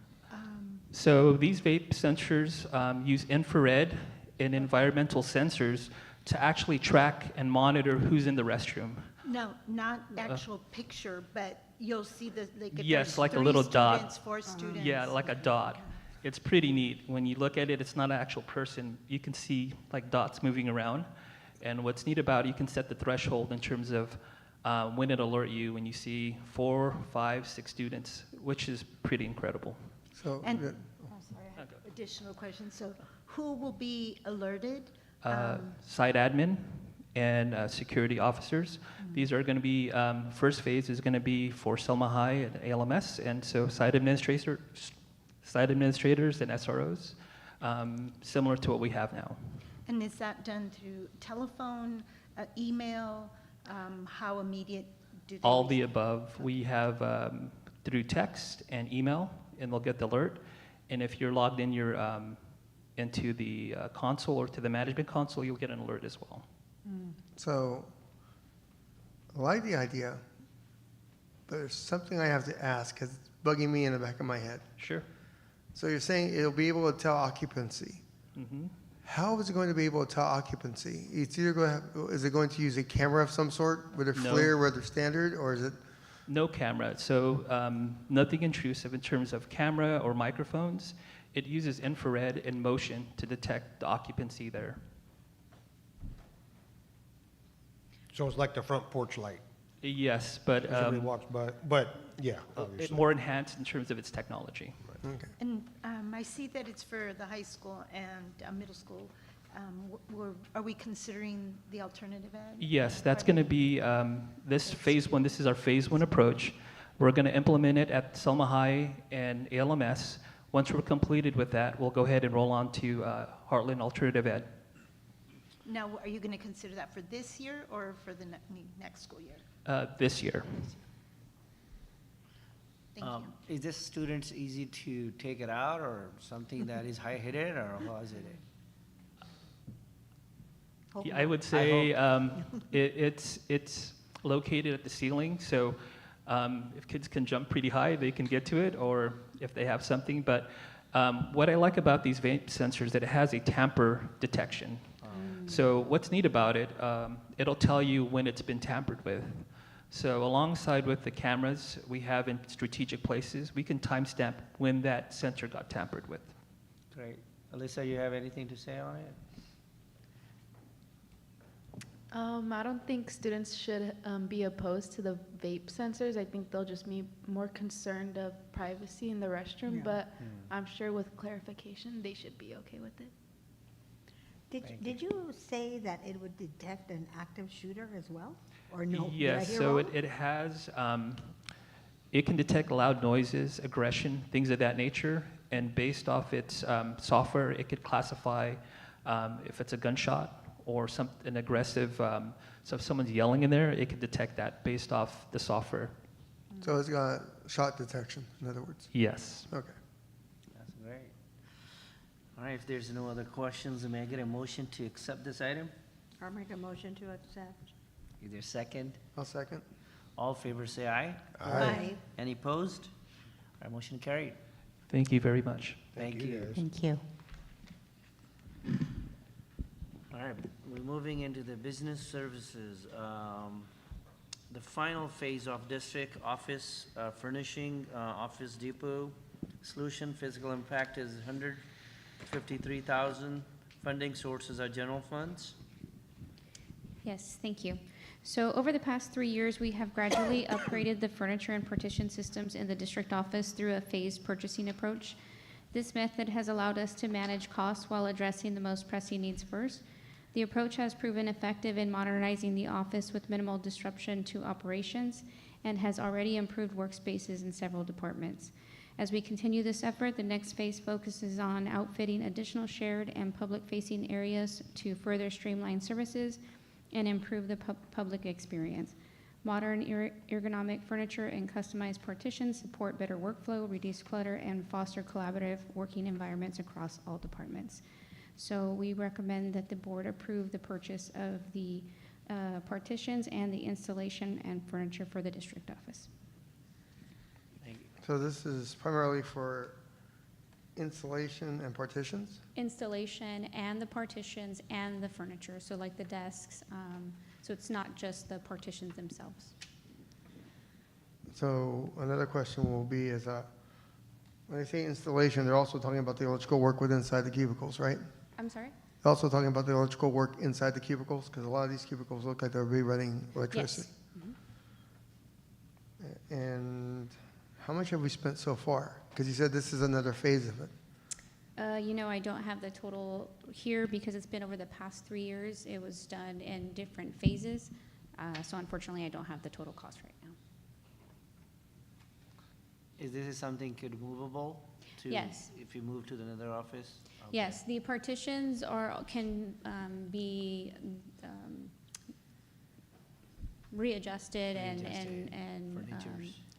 So these vape sensors use infrared and environmental sensors to actually track and monitor who's in the restroom. no, not actual picture, but you'll see the, like, if Yes, there's like a 3 little students, dot. 4 students. Yeah, like a dot. It's pretty neat. When you look at it, it's not an actual person. You can see like dots moving around. And what's neat about it, you can set the threshold in terms of when it alert you when you see 4, 5, 6 students, which is pretty incredible. So, And, oh, sorry, I have additional questions. So who will be alerted? Site admin and security officers. These are going to be, first phase is going to be for Selma High and ALMS, and so site administrators and SROs, similar to what we have now. And is that done through telephone, email? How immediate do they? All the above. We have through text and email, and they'll get the alert. And if you're logged in into the console or to the management console, you'll get an alert as well. So, I like the idea, but there's something I have to ask because it's bugging me in the back of my head. Sure. So you're saying it'll be able to tell occupancy. Mm-hmm. How is it going to be able to tell occupancy? It's either going to is it going to use a camera of some sort, whether No. FLIR, whether standard, or is it? No camera, so nothing intrusive in terms of camera or microphones. It uses infrared and motion to detect the occupancy there. So it's like the front porch light. Yes, but As everybody walks by, but yeah, obviously. more enhanced in terms of its technology. Okay. And I see that it's for the high school and middle school. Are we considering the alternative ed? Yes, that's going to be this phase 1. This is our phase 1 approach. We're going to implement it at Selma High and ALMS. Once we're completed with that, we'll go ahead and roll on to Heartland Alternative Ed. Now, are you going to consider that for this year or for the next school year? This year. Thank you. Is this students easy to take it out or something that is high-headed or how is it? Yeah, I would say it's located at the ceiling, so if kids can jump pretty high, they can get to it, or if they have something. But what I like about these vape sensors is that it has a tamper detection. So what's neat about it, it'll tell you when it's been tampered with. So alongside with the cameras we have in strategic places, we can timestamp when that sensor got tampered with. Great. Alyssa, you have anything to say on it? I don't think students should be opposed to the vape sensors. I think they'll just be more concerned of privacy in the restroom, but I'm sure with clarification, they should be okay with it. Did you say that it would detect an active shooter as well? Or no? Did I Yes, hear so wrong? it has, it can detect loud noises, aggression, things of that nature, and based off its software, it could classify if it's a gunshot or an aggressive, so if someone's yelling in there, it can detect that based off the software. So it's got shot detection, in other words. Yes. Okay. That's great. All right, if there's no other questions, may I get a motion to accept this item? I'll make a motion to accept. Either second? I'll second. All in favor say aye. Aye. Any opposed? All right, motion carried. Thank you very much. Thank you. Thank you. All right, we're moving into the business services. The final phase of district office furnishing, office depot solution, physical impact is 153,000. Funding sources are general funds. Yes, thank you. So over the past 3 years, we have gradually upgraded the furniture and partition systems in the district office through a phased purchasing approach. This method has allowed us to manage costs while addressing the most pressing needs first. The approach has proven effective in modernizing the office with minimal disruption to operations and has already improved workspaces in several departments. As we continue this effort, the next phase focuses on outfitting additional shared and public-facing areas to further streamline services and improve the public experience. Modern ergonomic furniture and customized partitions support better workflow, reduce clutter, and foster collaborative working environments across all departments. So we recommend that the board approve the purchase of the partitions and the installation and furniture for the district office. So this is primarily for installation and partitions? Installation and the partitions and the furniture, so like the desks. So it's not just the partitions themselves. So another question will be is when they say installation, they're also talking about the electrical work within inside the cubicles, right? I'm sorry? They're also talking about the electrical work inside the cubicles, because a lot of these cubicles look like they're rerunning electricity. Yes. And how much have we spent so far? Because you said this is another phase of it. You know, I don't have the total here because it's been over the past 3 years. It was done in different phases. So unfortunately, I don't have the total cost right now. Is this something could movable? Yes. If you move to another office? Okay. Yes, the partitions can be readjusted and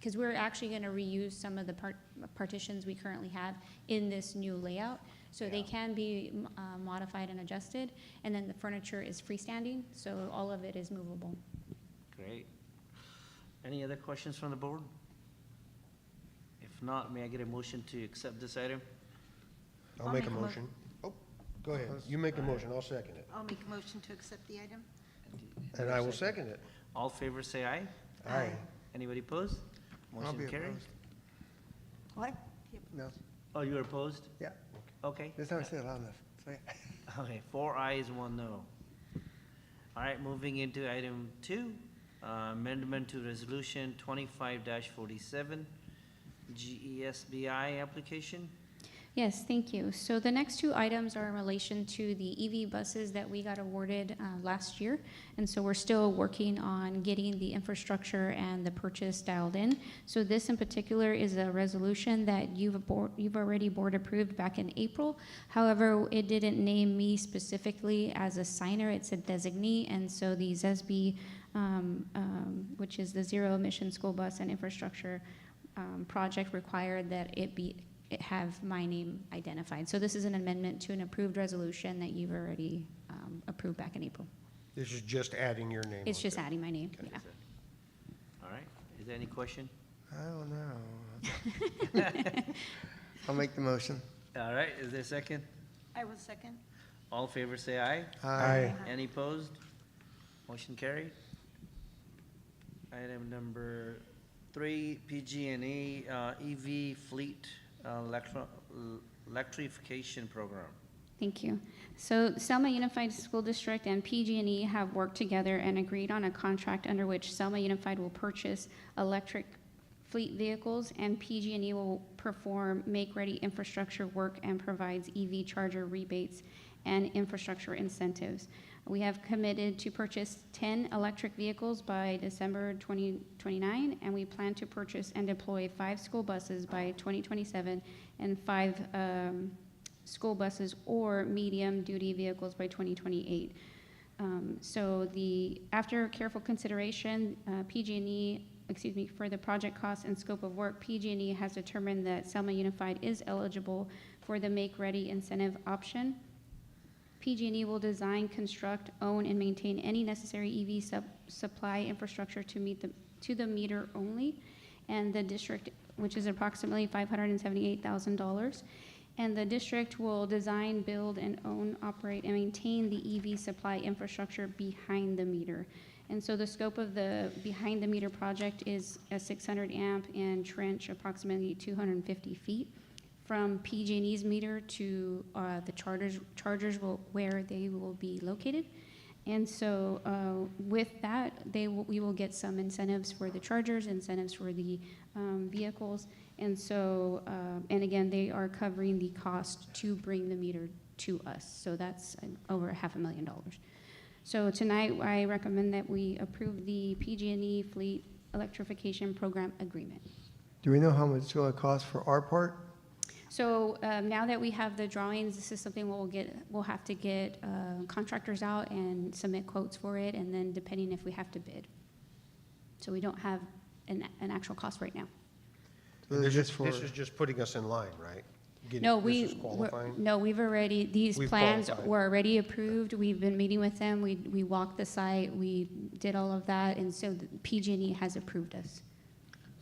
because we're actually going to reuse some of the partitions we currently have in this new layout. So they can be modified and adjusted. And then the furniture is freestanding, so all of it is movable. Great. Any other questions from the board? If not, may I get a motion to accept this item? I'll make a motion. Oh, go ahead. You make the motion, I'll second it. I'll make a motion to accept the item. And I will second it. All favors say aye. Aye. Anybody opposed? I'll be Motion carried. opposed. What? No. Oh, you're opposed? Yeah. Okay. This time I say it loud enough. So, yeah. Okay, 4 ayes, 1 no. All right, moving into item 2, amendment to resolution 25-47, GESBI application. Yes, thank you. So the next 2 items are in relation to the EV buses that we got awarded last year. And so we're still working on getting the infrastructure and the purchase dialed in. So this in particular is a resolution that you've already board approved back in April. However, it didn't name me specifically as a signer. It said designee. And so the ZESB, which is the Zero Emission School Bus and Infrastructure project, required that it have my name identified. So this is an amendment to an approved resolution that you've already approved back in April. This is just adding your name. It's on just there. adding my name, yeah. All right, is there any question? I don't know. I'll make the motion. All right, is there a second? I will second. All favors say aye. Aye. Any opposed? Motion carried. Item number 3, PG&E EV fleet electrification program. Thank you. So Selma Unified School District and PG&E have worked together and agreed on a contract under which Selma Unified will purchase electric fleet vehicles and PG&E will perform make-ready infrastructure work and provides EV charger rebates and infrastructure incentives. We have committed to purchase 10 electric vehicles by December 2029, and we plan to purchase and deploy 5 school buses by 2027 and 5 school buses or medium-duty vehicles by 2028. So after careful consideration, for the project costs and scope of work, PG&E has determined that Selma Unified is eligible for the make-ready incentive option. PG&E will design, construct, own, and maintain any necessary EV supply infrastructure to the meter only, and the district which is approximately $578,000. And the district will design, build, and own, operate, and maintain the EV supply infrastructure behind the meter. And so the scope of the behind the meter project is a 600 amp and trench approximately 250 feet from PG&E's meter to the chargers where they will be located. And so with that, we will get some incentives for the chargers, incentives for the vehicles. And so, and again, they are covering the cost to bring the meter to us. So that's over $500,000. So tonight, I recommend that we approve the PG&E Fleet Electrification Program Agreement. Do we know how much it's going to cost for our part? So now that we have the drawings, this is something we'll have to get contractors out and submit quotes for it, and then depending if we have to bid. So we don't have an actual cost right now. So This just is just putting us in line, right? No, This is qualifying? we've already, these We've plans qualified. were already approved. We've been meeting with them. We walked the site. We did all of that, and so PG&E has approved us.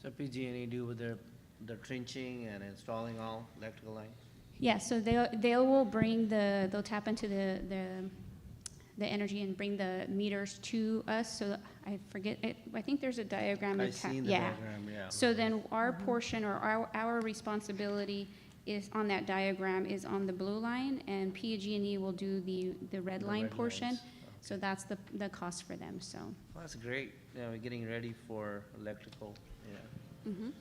So PG&E do with their trenching and installing all electrical lines? Yeah, so they will bring they'll tap into the energy and bring the meters to us. So I forget, I think there's a diagram. I've seen the diagram, yeah. So then our portion or our responsibility is on that diagram is on the blue line, and PG&E will do the red line portion. lines, So that's the cost for them, so. Well, that's great. We're getting ready for electrical, yeah. Mhm.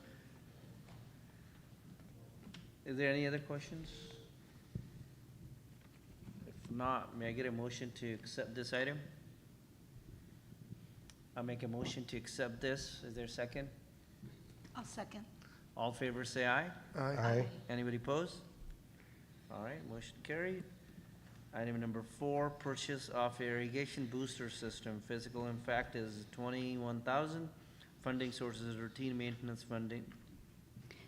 Is there any other questions? If not, may I get a motion to accept this item? I'll make a motion to accept this. Is there a second? I'll second. All in favor say aye. Aye. Anybody opposed? All right, motion carried. Item number 4, purchase of irrigation booster system. Physical impact is $21,000. Funding sources routine maintenance funding.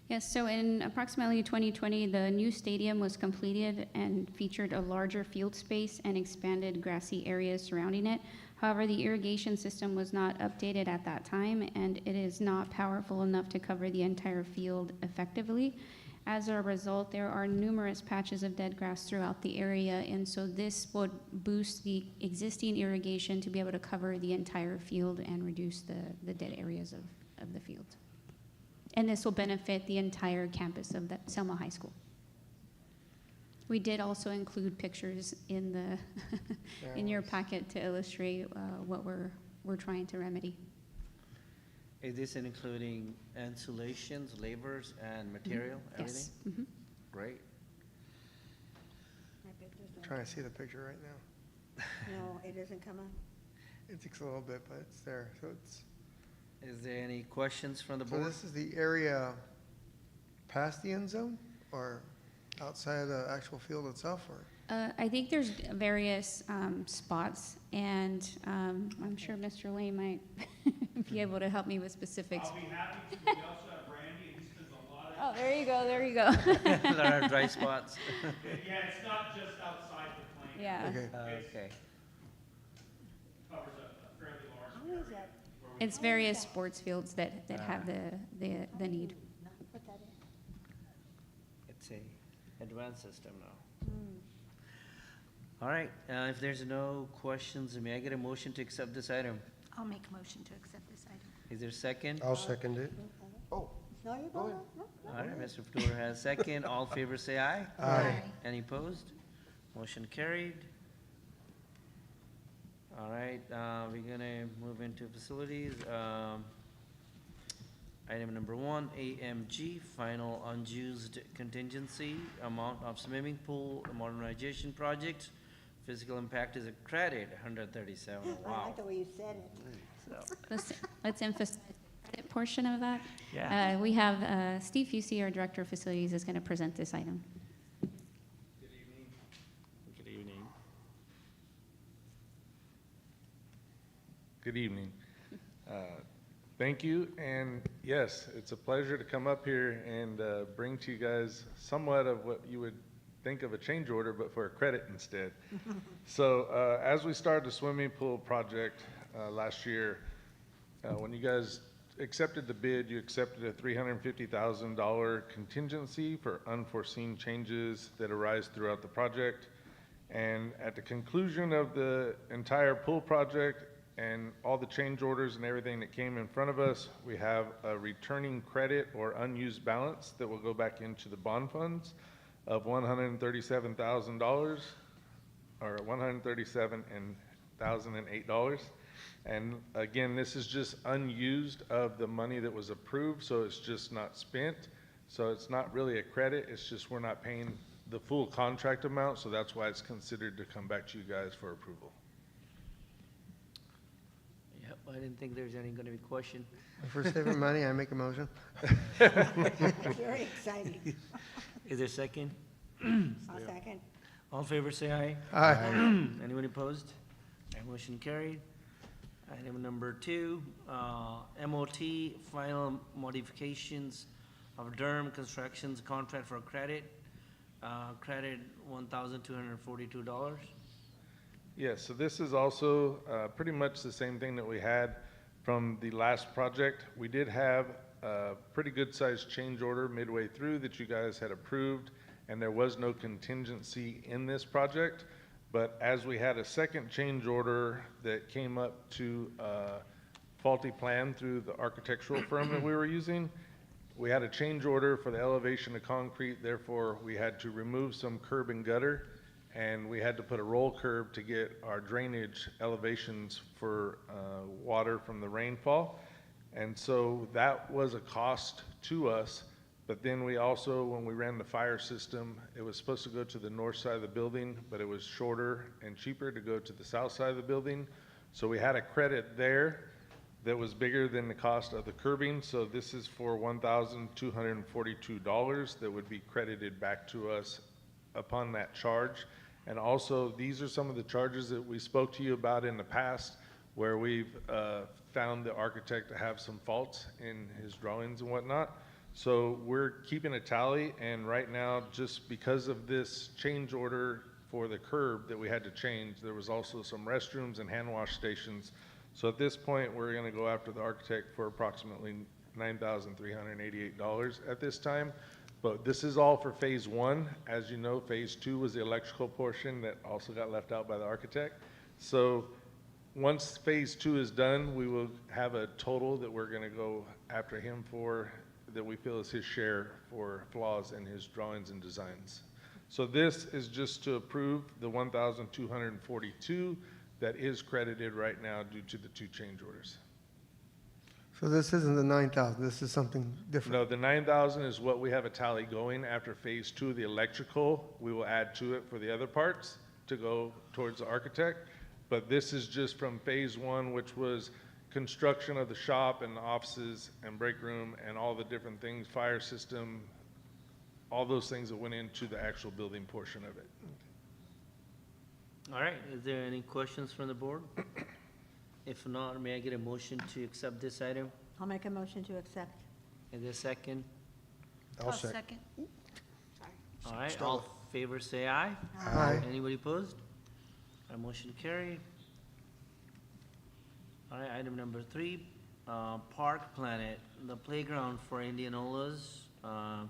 Yes, so in approximately 2020, the new stadium was completed and featured a larger field space and expanded grassy areas surrounding it. However, the irrigation system was not updated at that time, and it is not powerful enough to cover the entire field effectively. As a result, there are numerous patches of dead grass throughout the area, and so this would boost the existing irrigation to be able to cover the entire field and reduce the dead areas of the field. And this will benefit the entire campus of the Selma High School. We did also include pictures in the in your packet to illustrate what we're trying to remedy. Is this including insulations, labors, and material, everything? Yes. Mhm. Great. I'm trying to see the picture right now. No, it doesn't come up. It takes a little bit, but it's there. So it's. Is there any questions from the So board? this is the area past the end zone, or outside of the actual field itself, or? I think there's various spots, and I'm sure Mr. Lane might be able to help me with specifics. I'll be happy to. We also have Randy, and he spends a lot of. Oh, there you go, there you go. There are dry spots. Yeah, it's not just outside the plant. Yeah. Okay. Okay. Covers a fairly large How is that? It's various sports fields that have the need. Put that in. It's a advanced system now. All right, if there's no questions, may I get a motion to accept this item? I'll make a motion to accept this item. Is there a second? I'll second it. Oh, No, you Go go. ahead. No, no. All right, Mr. Fluor has a second. All in favor say aye. Aye. Any opposed? Motion carried. All right, we're gonna move into facilities. Item number 1, AMG, final unused contingency, amount of swimming pool modernization project. Physical impact is a credit, 137, I wow. like the way you said it. So, Let's emphasize that portion of that. Yeah. We have Steve Fusey, our Director of Facilities, is going to present this item. Good evening. Good evening. Good evening. Thank you, and yes, it's a pleasure to come up here and bring to you guys somewhat of what you would think of a change order, but for a credit instead. So as we started the swimming pool project last year, when you guys accepted the bid, you accepted a $350,000 contingency for unforeseen changes that arise throughout the project. And at the conclusion of the entire pool project and all the change orders and everything that came in front of us, we have a returning credit or unused balance that will go back into the bond funds of $137,000, or $137,008. And again, this is just unused of the money that was approved, so it's just not spent. So it's not really a credit, it's just we're not paying the full contract amount, so that's why it's considered to come back to you guys for approval. Yep, I didn't think there's any gonna be question. First ever money, I make a motion. Very exciting. Is there a second? I'll second. All in favor, say aye. Aye. Anyone opposed? That motion carried. Item number 2, MOT, final modifications of Durham Construction's contract for credit. Credit $1,242. Yes, so this is also pretty much the same thing that we had from the last project. We did have a pretty good sized change order midway through that you guys had approved, and there was no contingency in this project. But as we had a second change order that came up to faulty plan through the architectural firm that we were using, we had a change order for the elevation of concrete, therefore we had to remove some curb and gutter, and we had to put a roll curb to get our drainage elevations for water from the rainfall. And so that was a cost to us, but then we also, when we ran the fire system, it was supposed to go to the north side of the building, but it was shorter and cheaper to go to the south side of the building. So we had a credit there that was bigger than the cost of the curbing. So this is for $1,242 that would be credited back to us upon that charge. And also, these are some of the charges that we spoke to you about in the past, where we've found the architect to have some faults in his drawings and whatnot. So we're keeping a tally, and right now, just because of this change order for the curb that we had to change, there was also some restrooms and hand wash stations. So at this point, we're gonna go after the architect for approximately $9,388 at this time. But this is all for phase 1. As you know, phase 2 was the electrical portion that also got left out by the architect. So once phase 2 is done, we will have a total that we're gonna go after him for, that we feel is his share for flaws in his drawings and designs. So this is just to approve the $1,242 that is credited right now due to the 2 change orders. So this isn't the 9,000, this is something different? No, the 9,000 is what we have a tally going after phase 2 of the electrical. We will add to it for the other parts to go towards the architect. But this is just from phase 1, which was construction of the shop and the offices and break room and all the different things, fire system, all those things that went into the actual building portion of it. All right, is there any questions from the board? If not, may I get a motion to accept this item? I'll make a motion to accept. Is there a second? I'll second. All right, all in favor say aye. Aye. Anybody opposed? Our motion carried. All right, item number 3, Park Planet, the playground for Indianolas.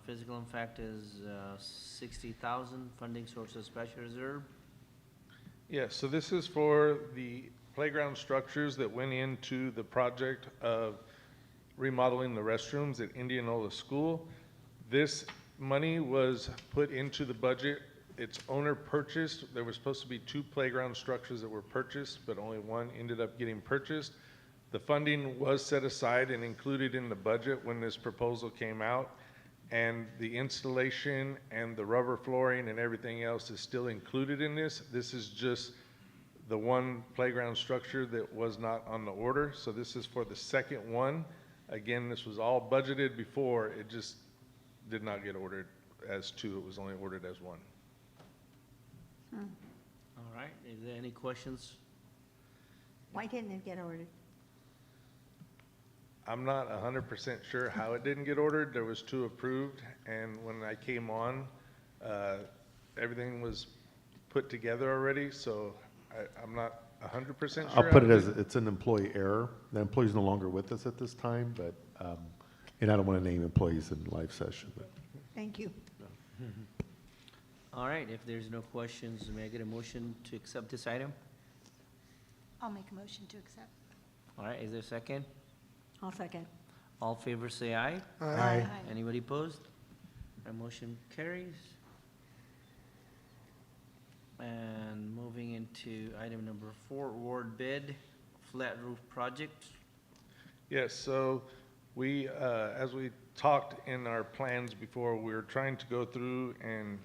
Physical impact is $60,000, funding source of special reserve. Yes, so this is for the playground structures that went into the project of remodeling the restrooms at Indianola School. This money was put into the budget. It's owner purchased. There were supposed to be 2 playground structures that were purchased, but only 1 ended up getting purchased. The funding was set aside and included in the budget when this proposal came out, and the installation and the rubber flooring and everything else is still included in this. This is just the 1 playground structure that was not on the order. So this is for the second one. Again, this was all budgeted before. It just did not get ordered as 2. It was only ordered as 1. All right, is there any questions? Why didn't it get ordered? I'm not 100% sure how it didn't get ordered. There was 2 approved, and when I came on, everything was put together already, so I'm not 100% sure. I'll put how it to as, do it's an employee error. The employee's no longer with us at this time, but, and I don't want to name employees in live session, but. Thank you. All right, if there's no questions, may I get a motion to accept this item? I'll make a motion to accept. All right, is there a second? I'll second. All in favor say aye. Aye. Aye. Anybody opposed? Our motion carries. And moving into item number 4, award bid, flat roof project. Yes, so we, as we talked in our plans before, we were trying to go through and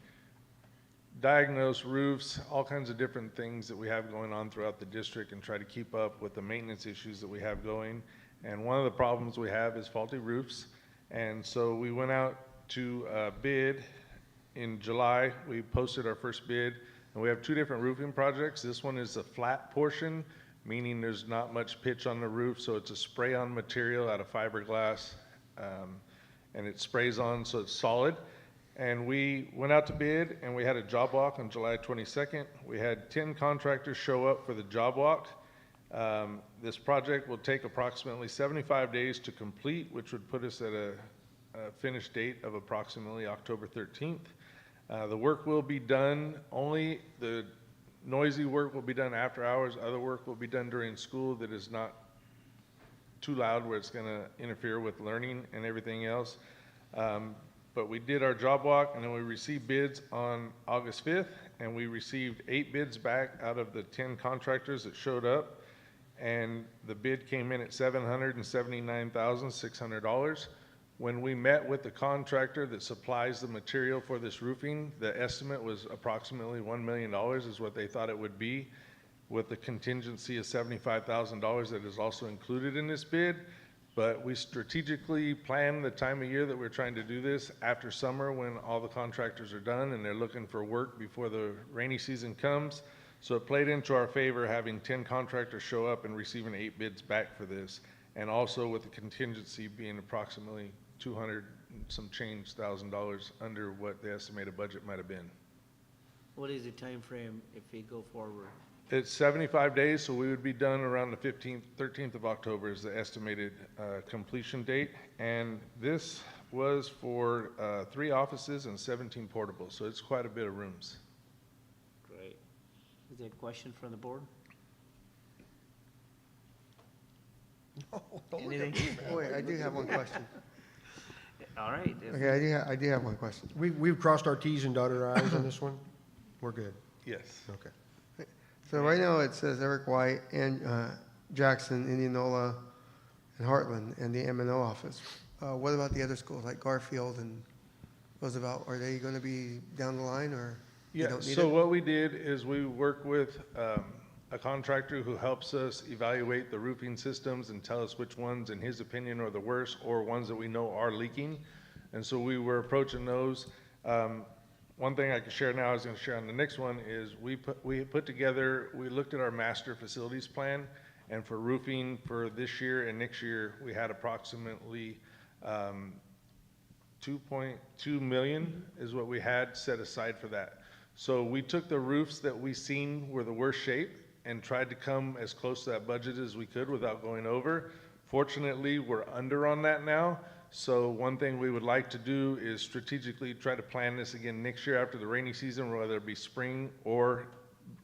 diagnose roofs, all kinds of different things that we have going on throughout the district and try to keep up with the maintenance issues that we have going. And one of the problems we have is faulty roofs. And so we went out to bid in July. We posted our first bid, and we have 2 different roofing projects. This one is a flat portion, meaning there's not much pitch on the roof, so it's a spray-on material out of fiberglass, and it sprays on so it's solid. And we went out to bid, and we had a job walk on July 22nd. We had 10 contractors show up for the job walk. This project will take approximately 75 days to complete, which would put us at a finish date of approximately October 13th. The work will be done, only the noisy work will be done after hours. Other work will be done during school that is not too loud where it's going to interfere with learning and everything else. But we did our job walk, and then we received bids on August 5th, and we received 8 bids back out of the 10 contractors that showed up. And the bid came in at $779,600. When we met with the contractor that supplies the material for this roofing, the estimate was approximately $1 million is what they thought it would be, with the contingency of $75,000 that is also included in this bid. But we strategically planned the time of year that we're trying to do this after summer, when all the contractors are done and they're looking for work before the rainy season comes. So it played into our favor having 10 contractors show up and receiving 8 bids back for this. And also with the contingency being approximately 200 and some change thousand dollars under what the estimated budget might have been. What is the time frame if we go forward? It's 75 days, so we would be done around the 15th, 13th of October is the estimated completion date. And this was for 3 offices and 17 portables, so it's quite a bit of rooms. Great. Is there a question from the board? Anything? Wait, I do have one question. All right. Okay, I do have one question. We've crossed our Ts and dotted our Is on this one? We're good? Yes. Okay. So right now it says Eric White and Jackson, Indianola, and Heartland, and the M&O office. What about the other schools like Garfield and Roosevelt? Are they going to be down the line, or you Yeah, don't need so it? what we did is we work with a contractor who helps us evaluate the roofing systems and tell us which ones, in his opinion, are the worst, or ones that we know are leaking. And so we were approaching those. One thing I can share now, I was going to share on the next one, is we put together, we looked at our master facilities plan, and for roofing for this year and next year, we had approximately 2.2 million is what we had set aside for that. So we took the roofs that we seen were the worst shape and tried to come as close to that budget as we could without going over. Fortunately, we're under on that now. So one thing we would like to do is strategically try to plan this again next year after the rainy season, whether it be spring or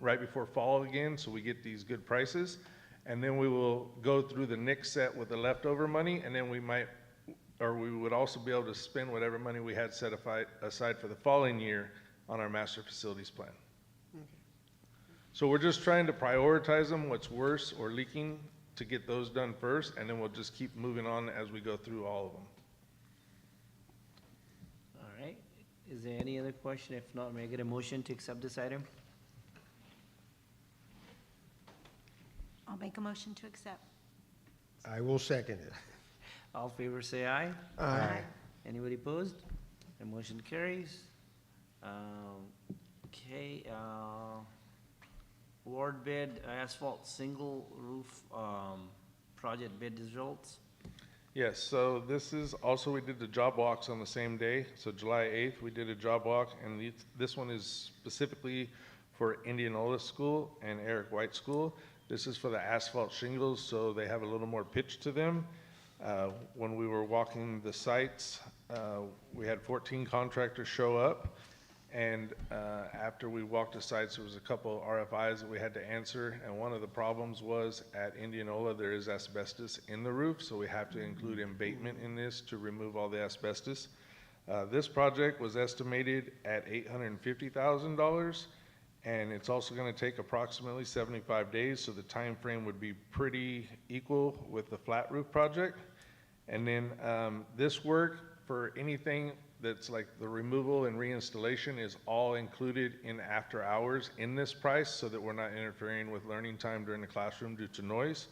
right before fall again, so we get these good prices. And then we will go through the next set with the leftover money, and then we might, or we would also be able to spend whatever money we had set aside for the following year on our master facilities plan. So we're just trying to prioritize them, what's worse or leaking, to get those done first, and then we'll just keep moving on as we go through all of them. All right. Is there any other question? If not, may I get a motion to accept this item? I'll make a motion to accept. I will second it. All in favor say aye. Aye. Anybody opposed? The motion carries. Okay, award bid, asphalt single roof project bid results. Yes, so this is also, we did the job walks on the same day. So July 8th, we did a job walk, and this one is specifically for Indianola School and Eric White School. This is for the asphalt shingles, so they have a little more pitch to them. When we were walking the sites, we had 14 contractors show up. And after we walked the sites, there was a couple RFIs that we had to answer. And one of the problems was at Indianola, there is asbestos in the roof, so we have to include abatement in this to remove all the asbestos. This project was estimated at $850,000, and it's also going to take approximately 75 days, so the time frame would be pretty equal with the flat roof project. And then this work for anything that's like the removal and reinstallation is all included in after hours in this price, so that we're not interfering with learning time during the classroom due to noise.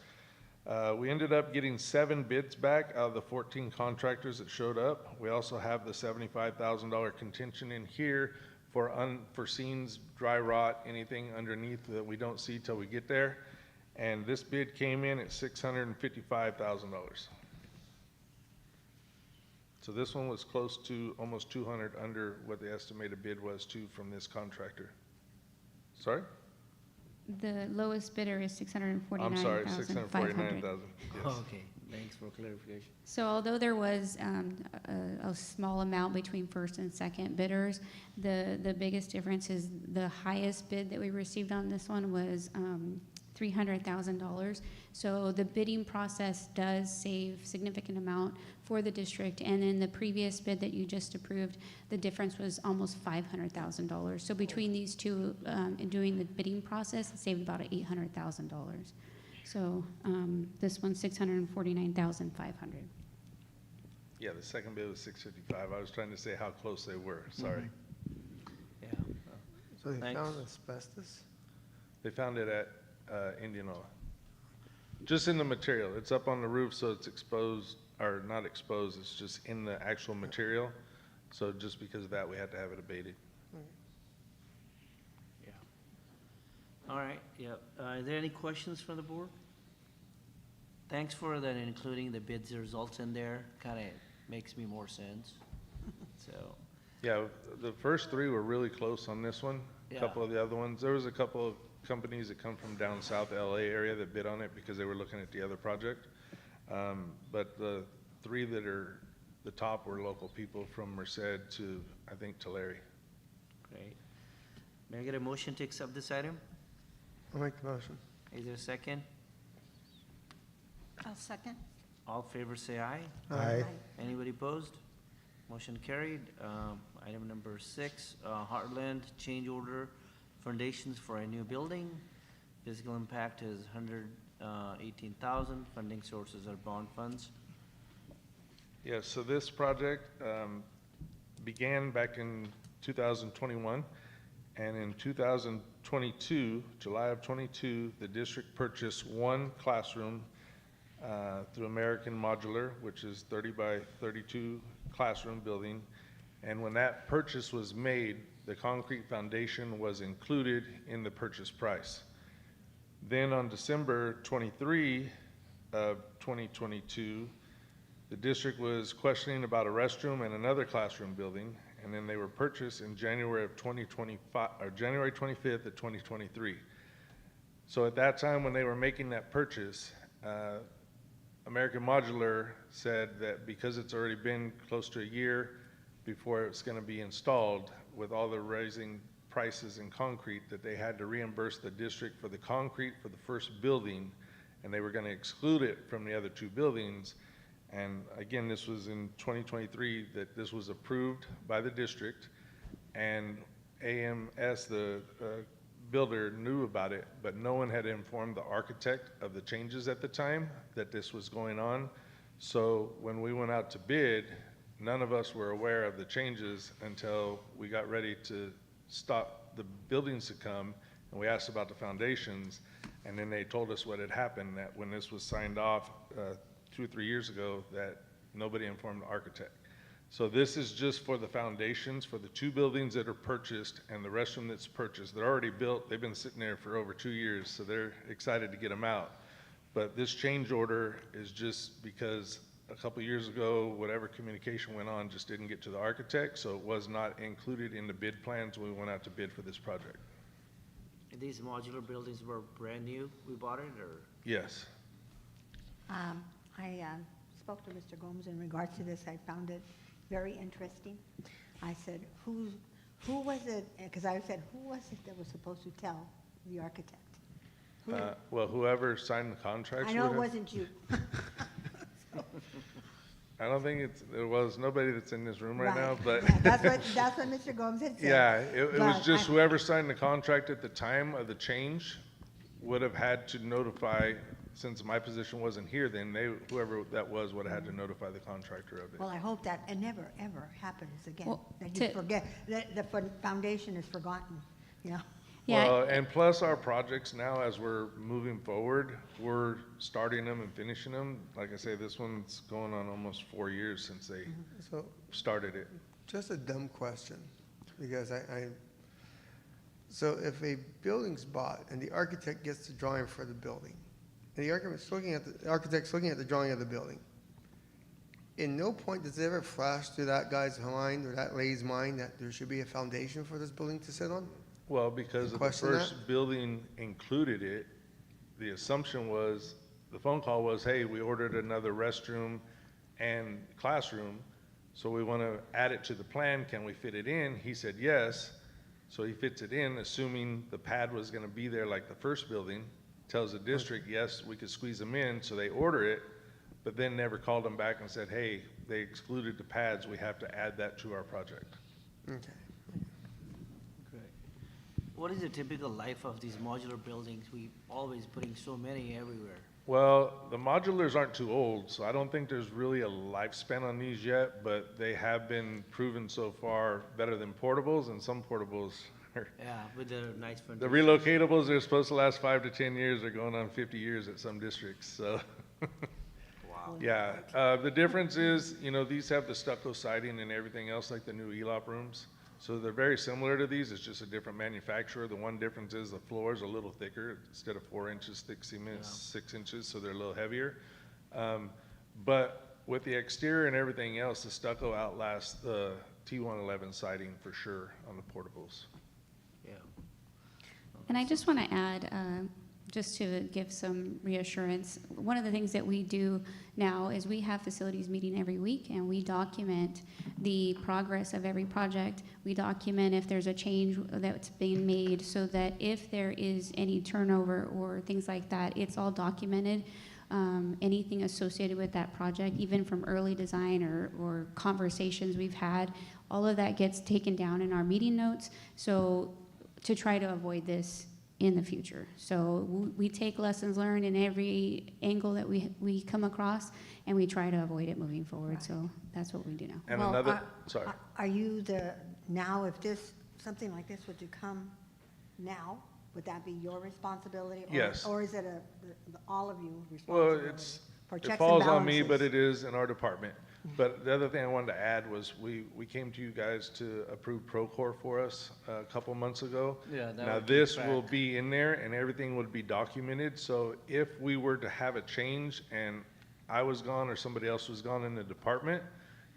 We ended up getting 7 bids back out of the 14 contractors that showed up. We also have the $75,000 contention in here for unforeseen dry rot, anything underneath that we don't see till we get there. And this bid came in at $655,000. So this one was close to almost 200 under what the estimated bid was too from this contractor. Sorry? The lowest bidder is $649,500. I'm sorry, $649,000. Yes. Okay, thanks for clarification. So although there was a small amount between first and second bidders, the biggest difference is the highest bid that we received on this one was $300,000. So the bidding process does save significant amount for the district. And in the previous bid that you just approved, the difference was almost $500,000. So between these two, in doing the bidding process, it saved about $800,000. So this one's $649,500. Yeah, the second bid was $655. I was trying to say how close they were, sorry. Yeah. So they Thanks. found asbestos? They found it at Indianola. Just in the material. It's up on the roof, so it's exposed, or not exposed, it's just in the actual material. So just because of that, we had to have it abated. Yeah. All right, yeah. Are there any questions from the board? Thanks for that, including the bids results in there. Kind of makes me more sense. So. Yeah, the first 3 were really close on this one. A Yeah. couple of the other ones. There was a couple of companies that come from down south LA area that bid on it because they were looking at the other project. But the 3 that are the top were local people from Merced to, I think, Tulare. Great. May I get a motion to accept this item? I'll make the motion. Is there a second? I'll second. All in favor say aye. Aye. Anybody opposed? Motion carried. Item number 6, Heartland change order foundations for a new building. Physical impact is $118,000. Funding sources are bond funds. Yeah, so this project began back in 2021, and in 2022, July of 22, the district purchased 1 classroom through American Modular, which is 30 by 32 classroom building. And when that purchase was made, the concrete foundation was included in the purchase price. Then on December 23 of 2022, the district was questioning about a restroom and another classroom building, and then they were purchased in January of 2025, or January 25th of 2023. So at that time when they were making that purchase, American Modular said that because it's already been close to a year before it's going to be installed, with all the rising prices in concrete, that they had to reimburse the district for the concrete for the first building, and they were going to exclude it from the other 2 buildings. And again, this was in 2023 that this was approved by the district, and AMS, the builder, knew about it, but no one had informed the architect of the changes at the time that this was going on. So when we went out to bid, none of us were aware of the changes until we got ready to stop the buildings to come, and we asked about the foundations, and then they told us what had happened, that when this was signed off 2 or 3 years ago, that nobody informed the architect. So this is just for the foundations for the 2 buildings that are purchased and the restroom that's purchased. They're already built. They've been sitting there for over 2 years, so they're excited to get them out. But this change order is just because a couple years ago, whatever communication went on just didn't get to the architect, so it was not included in the bid plans when we went out to bid for this project. These modular buildings were brand new, we bought it, or? Yes. I spoke to Mr. Gomes in regards to this. I found it very interesting. I said, who was it, because I said, who was it that was supposed to tell the architect? Who? Well, whoever signed the contracts I know would it have. wasn't you. I don't think there was nobody that's in this room right now, but. Yeah, that's what Mr. Gomes had said. Yeah, it was But just whoever signed the contract at the time of the change would have had to notify, since my position wasn't here then, whoever that was would have had to notify the contractor of it. Well, I hope that it never, ever happens again. Well, That you to- forget, that the foundation is forgotten, you know? Yeah. Well, and plus our projects now, as we're moving forward, we're starting them and finishing them. Like I say, this one's going on almost 4 years since they So, started it. just a dumb question, because so if a building's bought and the architect gets the drawing for the building, and the architect's looking at the drawing of the building, in no point does it ever flash through that guy's mind or that lady's mind that there should be a foundation for this building to sit on? Well, because of the Question first building included it, the assumption was, the phone call was, hey, we ordered another restroom and classroom, so we want to add it to the plan. Can we fit it in? He said yes. So he fits it in, assuming the pad was going to be there like the first building. Tells the district, yes, we could squeeze them in. So they order it, but then never called them back and said, hey, they excluded the pads. We have to add that to our project. Okay. What is the typical life of these modular buildings? We always putting so many everywhere. Well, the modulars aren't too old, so I don't think there's really a lifespan on these yet, but they have been proven so far better than portables, and some portables are. Yeah, with the nice The foundation. relocatables, they're supposed to last 5 to 10 years. They're going on 50 years at some districts, so. Wow. Yeah, the difference is, these have the stucco siding and everything else like the new ELOP rooms. So they're very similar to these, it's just a different manufacturer. The one difference is the floor is a little thicker. Instead of 4 inches thick cement, it's 6 inches, so they're a little heavier. But with the exterior and everything else, the stucco outlasts the T111 siding for sure on the portables. Yeah. And I just want to add, just to give some reassurance, one of the things that we do now is we have facilities meeting every week, and we document the progress of every project. We document if there's a change that's being made, so that if there is any turnover or things like that, it's all documented. Anything associated with that project, even from early design or conversations we've had, all of that gets taken down in our meeting notes, so to try to avoid this in the future. So we take lessons learned in every angle that we come across, and we try to avoid it moving forward. Right. So that's what we do now. And Well, sorry. Are you now, if something like this were to come now, would that be your responsibility? Yes. Or is it all of you Well, responsibility? For checks it and falls on me, balances? but it is in our department. But the other thing I wanted to add was we came to you guys to approve Procore for us a couple months ago. Yeah, that Now would keep this track. will be in there and everything would be documented. So if we were to have a change and I was gone or somebody else was gone in the department,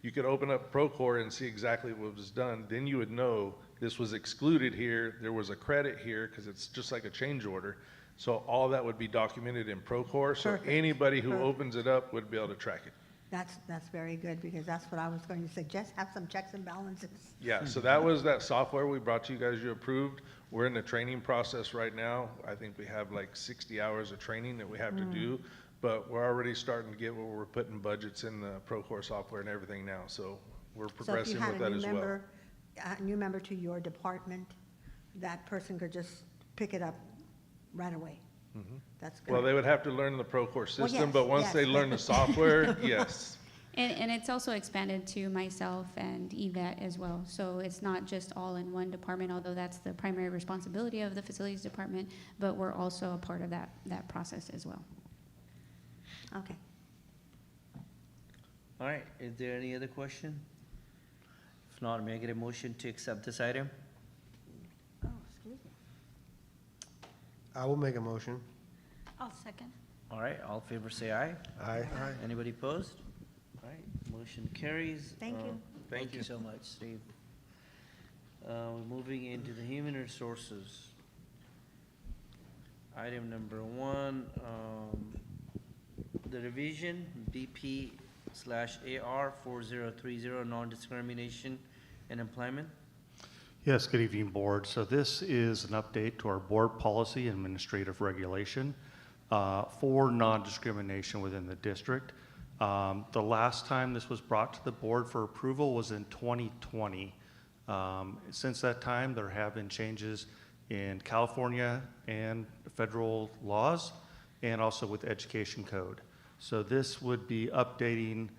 you could open up Procore and see exactly what was done. Then you would know this was excluded here, there was a credit here, because it's just like a change order. So all that would be documented in Procore, so Perfect. anybody who Perfect. opens it up would be able to track it. That's very good, because that's what I was going to suggest, have some checks and balances. Yeah, so that was that software we brought to you guys, you approved. We're in the training process right now. I think we have like 60 hours of training that we have to do, but we're already starting to get where we're putting budgets in the Procore software and everything now, so we're progressing with that as well. A new member to your department, that person could just pick it up right away. That's good. Well, they would have to learn the Procore system, yes, but once yes. they learn the software, yes. And it's also expanded to myself and Yvette as well. So it's not just all in one department, although that's the primary responsibility of the facilities department, but we're also a part of that process as well. Okay. All right, is there any other question? If not, may I get a motion to accept this item? Oh, excuse me. I will make a motion. I'll second. All right, all in favor say aye. Aye. Anybody opposed? All right, motion carries. Thank you. Thank you so much, Steve. We're moving into the human resources. Item number 1, the revision BP/AR 4030, non-discrimination in employment. Yes, good evening, Board. So this is an update to our Board Policy and Administrative Regulation for non-discrimination within the district. The last time this was brought to the Board for approval was in 2020. Since that time, there have been changes in California and federal laws, and also with Education Code. So this would be updating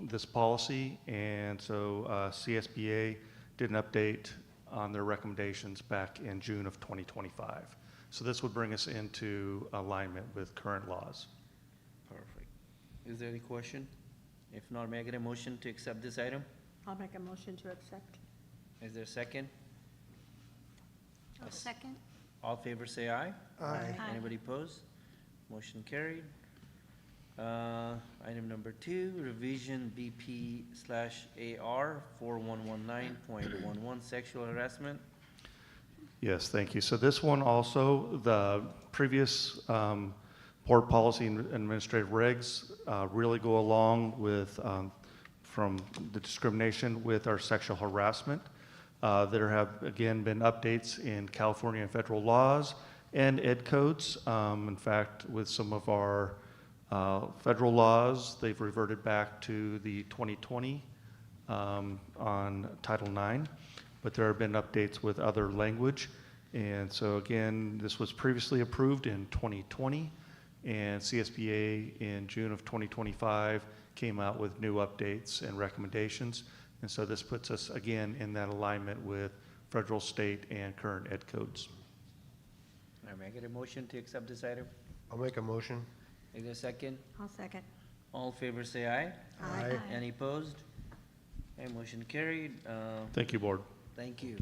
this policy, and so CSBA did an update on their recommendations back in June of 2025. So this would bring us into alignment with current laws. Perfect. Is there any question? If not, may I get a motion to accept this item? I'll make a motion to accept. Is there a second? I'll second. All in favor say aye. Aye. Anybody opposed? Motion carried. Item number 2, revision BP/AR 4119.11, sexual harassment. Yes, thank you. So this one also, the previous Board Policy and Administrative Regs really go along with from the discrimination with our sexual harassment. There have, again, been updates in California and federal laws and ed codes. In fact, with some of our federal laws, they've reverted back to the 2020 on Title IX, but there have been updates with other language. And so again, this was previously approved in 2020, and CSBA in June of 2025 came out with new updates and recommendations. And so this puts us again in that alignment with federal, state, and current ed codes. All right, may I get a motion to accept this item? I'll make a motion. Is there a second? I'll second. All in favor say aye. Aye. Any opposed? Okay, motion carried. Thank you, Board. Thank you.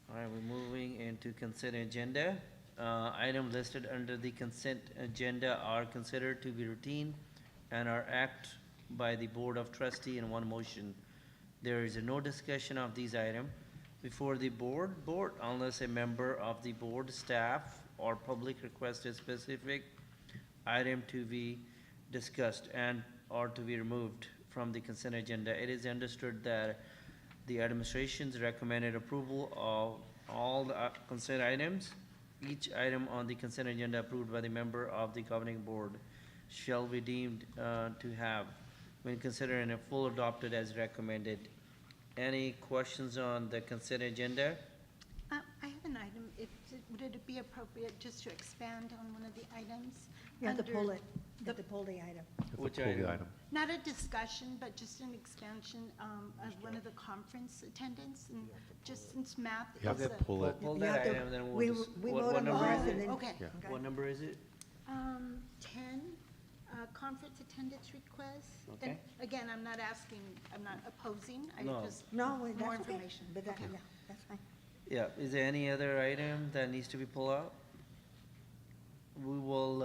All right, we're moving into consent agenda. Items listed under the consent agenda are considered to be routine and are acted by the Board of Trustees in one motion. There is no discussion of these items before the board unless a member of the board, staff, or public requests a specific item to be discussed and or to be removed from the consent agenda. It is understood that the administration's recommended approval of all the consent items. Each item on the consent agenda approved by the member of the governing board shall be deemed to have been considered in a full adopted as recommended. Any questions on the consent agenda? I have an item. Would it be appropriate just to expand on one of the items? You have to Under pull it. You have to pull the item. Which Pull the item? item. Not a discussion, but just an expansion of one of the conference attendance, and just since math You have is to a- pull it. Pull You that have to- item, then we- we'll just, we what vote on number both is and it? then- Okay. Yeah. What number is it? 10, conference attendance requests. Okay. And again, I'm not asking, I'm not opposing, I No. just, No, more that's okay. information. But that, Okay. yeah, that's fine. Yeah, is there any other item that needs to be pulled out? We will,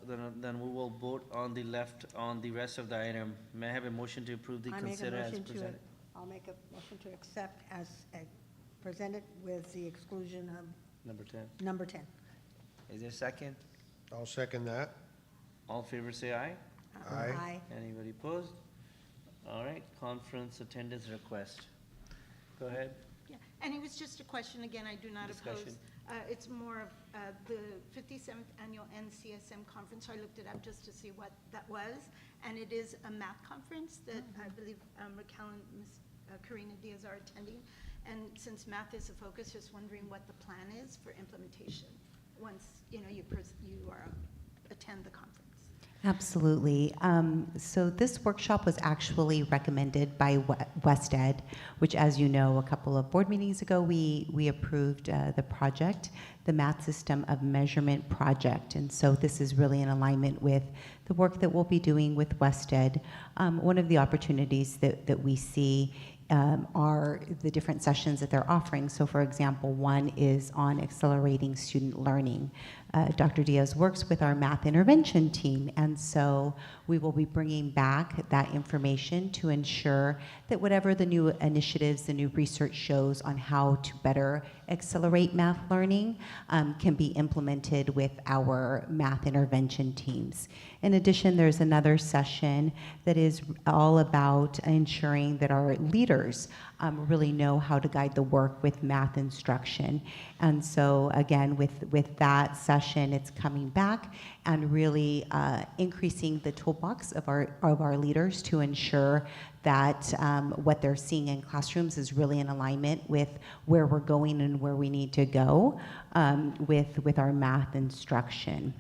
then we will vote on the rest of the item. May I have a motion to approve the I make a consider as motion to, presented? I'll make a motion to accept as presented with the exclusion of Number 10. number 10. Is there a second? I'll second that. All in favor say aye. Aye. Anybody opposed? All right, conference attendance request. Go ahead. Yeah, and it was just a question, again, I do not oppose. Discussion. It's more of the 57th Annual NCSM Conference, so I looked it up just to see what that was. And it is a math conference that I believe Raquel and Ms. Karina Diaz are attending. And since math is a focus, just wondering what the plan is for implementation once, you attend the conference. Absolutely. So this workshop was actually recommended by WestEd, which, as you know, a couple of board meetings ago, we approved the project, the Math System of Measurement project. And so this is really in alignment with the work that we'll be doing with WestEd. One of the opportunities that we see are the different sessions that they're offering. So for example, one is on accelerating student learning. Dr. Diaz works with our math intervention team, and so we will be bringing back that information to ensure that whatever the new initiatives, the new research shows on how to better accelerate math learning can be implemented with our math intervention teams. In addition, there's another session that is all about ensuring that our leaders really know how to guide the work with math instruction. And so again, with that session, it's coming back and really increasing the toolbox of our leaders to ensure that what they're seeing in classrooms is really in alignment with where we're going and where we need to go with our math instruction.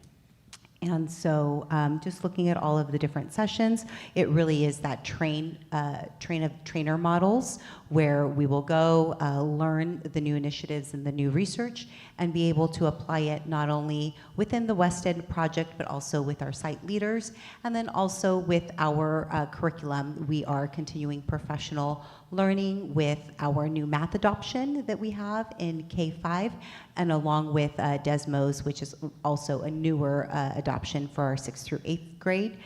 And so just looking at all of the different sessions, it really is that trainer models where we will go learn the new initiatives and the new research and be able to apply it not only within the West End project, but also with our site leaders. And then also with our curriculum, we are continuing professional learning with our new math adoption that we have in K-5, and along with Desmos, which is also a newer adoption for our 6th through 8th grade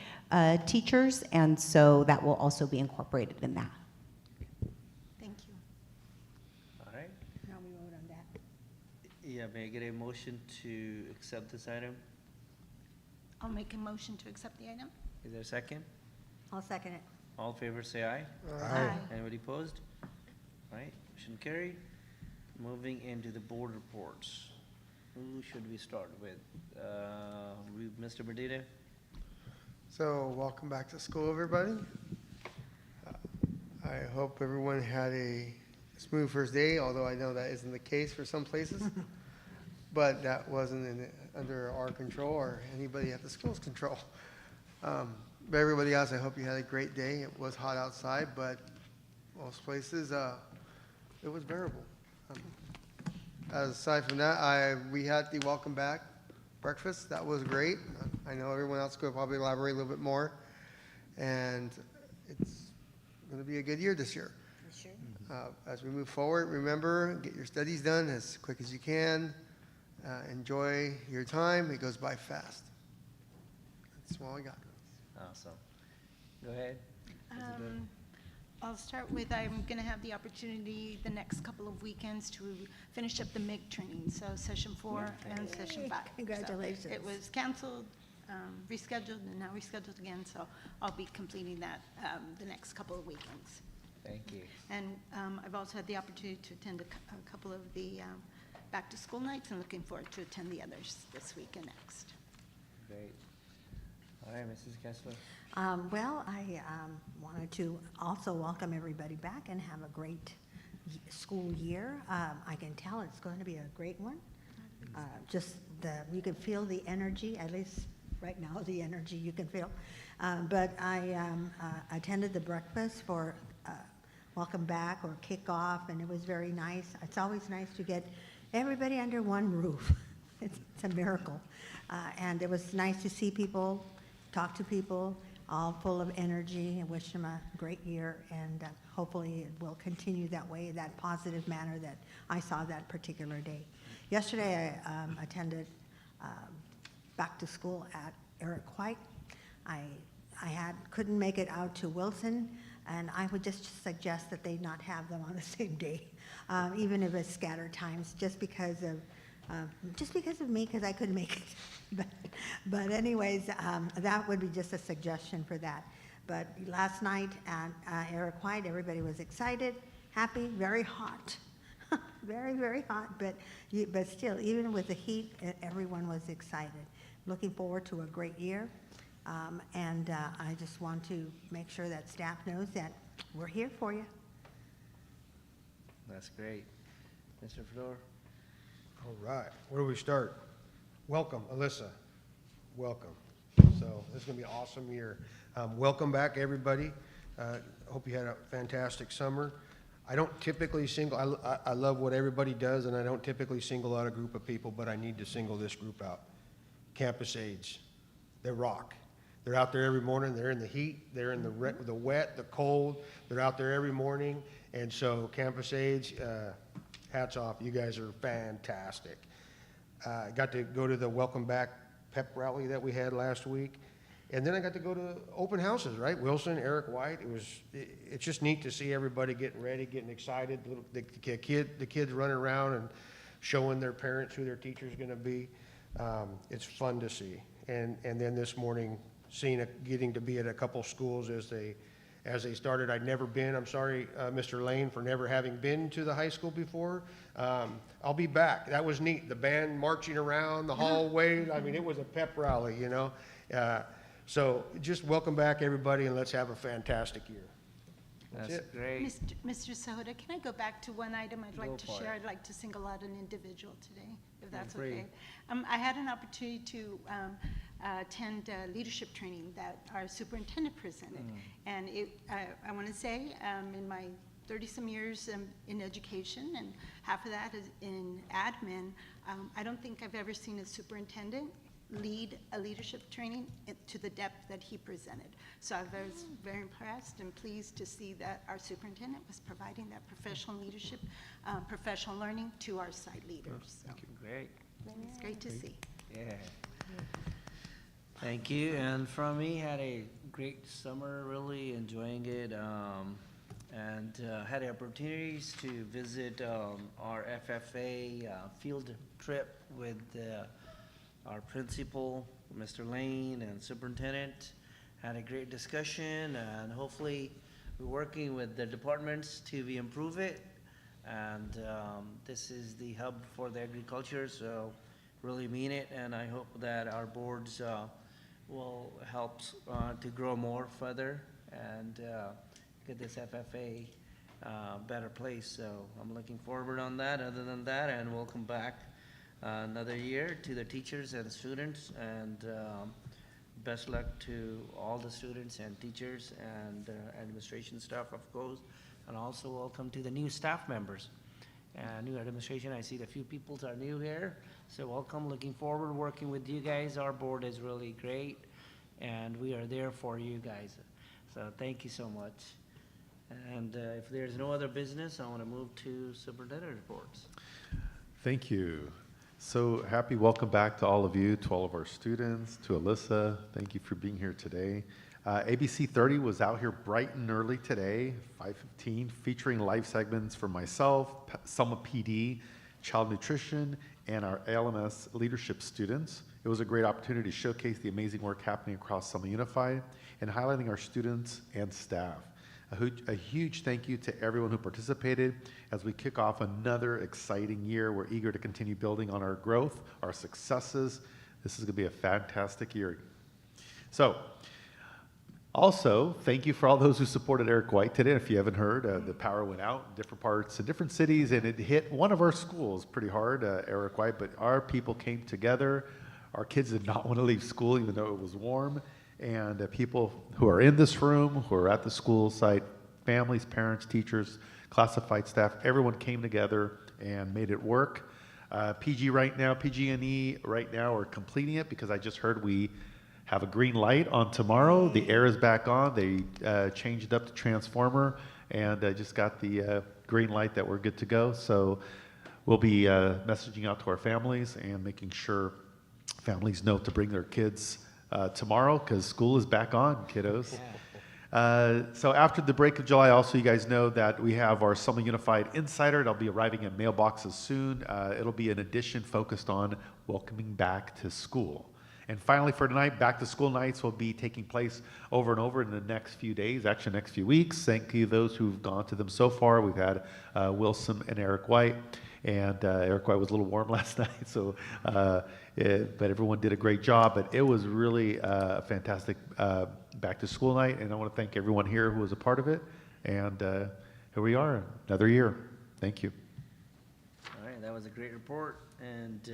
teachers, and so that will also be incorporated in that. Thank you. All right. Now we vote on that. Yeah, may I get a motion to accept this item? I'll make a motion to accept the item. Is there a second? I'll second it. All in favor say aye. Aye. Anybody opposed? All right, motion carried. Moving into the board reports. Who should we start with? Mr. Medina? So, welcome back to school, everybody. I hope everyone had a smooth first day, although I know that isn't the case for some places. But that wasn't under our control or anybody at the school's control. But everybody else, I hope you had a great day. It was hot outside, but most places, it was bearable. Aside from that, we had the welcome back breakfast. That was great. I know everyone else could probably elaborate a little bit more. And it's going to be a good year this year. Sure. As we move forward, remember, get your studies done as quick as you can. Enjoy your time. It goes by fast. That's all I got. Awesome. Go ahead. I'll start with, I'm going to have the opportunity the next couple of weekends to finish up the MIG training, so session 4 and session 5. Congratulations. So it was canceled, rescheduled, and now rescheduled again, so I'll be completing that the next couple of weekends. Thank you. And I've also had the opportunity to attend a couple of the back-to-school nights, and looking forward to attend the others this week and next. Great. All right, Mrs. Kessler. Well, I wanted to also welcome everybody back and have a great school year. I can tell it's going to be a great one. You can feel the energy, at least right now, the energy you can feel. But I attended the breakfast for welcome back or kickoff, and it was very nice. It's always nice to get everybody under one roof. It's a miracle. And it was nice to see people, talk to people, all full of energy, and wish them a great year, and hopefully it will continue that way, that positive manner that I saw that particular day. Yesterday I attended back to school at Eric White. I couldn't make it out to Wilson, and I would just suggest that they not have them on the same day, even if it's scattered times, just because of me, because I couldn't make it. But anyways, that would be just a suggestion for that. But last night at Eric White, everybody was excited, happy, very hot, very, very hot. But still, even with the heat, everyone was excited. Looking forward to a great year. And I just want to make sure that staff knows that we're here for you. That's great. Mr. Fedor? All right, where do we start? Welcome, Alyssa. Welcome. So this is going to be an awesome year. Welcome back, everybody. Hope you had a fantastic summer. I don't typically single, I love what everybody does, and I don't typically single out a group of people, but I need to single this group out. Campus aides. They rock. They're out there every morning. They're in the heat. They're in the wet, the cold. They're out there every morning. And so campus aides, hats off. You guys are fantastic. Got to go to the Welcome Back pep rally that we had last week. And then I got to go to open houses, right? Wilson, Eric White. It's just neat to see everybody getting ready, getting excited. The kids running around and showing their parents who their teacher's going to be. It's fun to see. And then this morning, getting to be at a couple schools as they started. I'd never been. I'm sorry, Mr. Lane, for never having been to the high school before. I'll be back. That was neat. The band marching around the hallway. I mean, it was a pep rally, you know. So just welcome back, everybody, and let's have a fantastic year. That's it. Great. Mr. Sahota, can I go back to one item I'd like to Go for share? it. I'd like to single out an individual today, if that's free. okay. I had an opportunity to attend leadership training that our superintendent presented. And I want to say, in my 30-some years in education, and half of that is in admin, I don't think I've ever seen a superintendent lead a leadership training to the depth that he presented. So I was very impressed and pleased to see that our superintendent was providing that professional leadership, professional learning to our site leaders. So Great. it's great to see. Yeah. Thank you. And from me, had a great summer, really enjoying it, and had opportunities to visit our FFA field trip with our principal, Mr. Lane, and superintendent. Had a great discussion, and hopefully we're working with the departments to improve it. And this is the hub for the agriculture, so really mean it, and I hope that our boards will help to grow more further and get this FFA better place. So I'm looking forward on that. Other than that, and we'll come back another year to the teachers and students, and best luck to all the students and teachers and administration staff, of course, and also welcome to the new staff members. New administration, I see a few people are new here, so welcome. Looking forward working with you guys. Our board is really great, and we are there for you guys. So thank you so much. And if there's no other business, I want to move to superintendent reports. Thank you. So happy welcome back to all of you, to all of our students, to Alyssa. Thank you for being here today. ABC 30 was out here bright and early today, 5:15, featuring live segments from myself, Selma PD, Child Nutrition, and our ALMS leadership students. It was a great opportunity to showcase the amazing work happening across Selma Unified and highlighting our students and staff. A huge thank you to everyone who participated as we kick off another exciting year. We're eager to continue building on our growth, our successes. This is going to be a fantastic year. So, also, thank you for all those who supported Eric White today. If you haven't heard, the power went out in different parts, in different cities, and it hit one of our schools pretty hard, Eric White, but our people came together. Our kids did not want to leave school even though it was warm. And people who are in this room, who are at the school site, families, parents, teachers, classified staff, everyone came together and made it work. PG&E right now are completing it because I just heard we have a green light on tomorrow. The air is back on. They changed up the transformer and just got the green light that we're good to go. So we'll be messaging out to our families and making sure families know to bring their kids tomorrow because school is back on, kiddos. So after the break of July, also you guys know that we have our Selma Unified Insider. It'll be arriving in mailboxes soon. It'll be an edition focused on welcoming back to school. And finally for tonight, back to school nights will be taking place over and over in the next few days, actually next few weeks. Thank you those who've gone to them so far. We've had Wilson and Eric White. And Eric White was a little warm last night, so but everyone did a great job. But it was really a fantastic back to school night, and I want to thank everyone here who was a part of it. And here we are, another year. Thank you. All right, that was a great report, and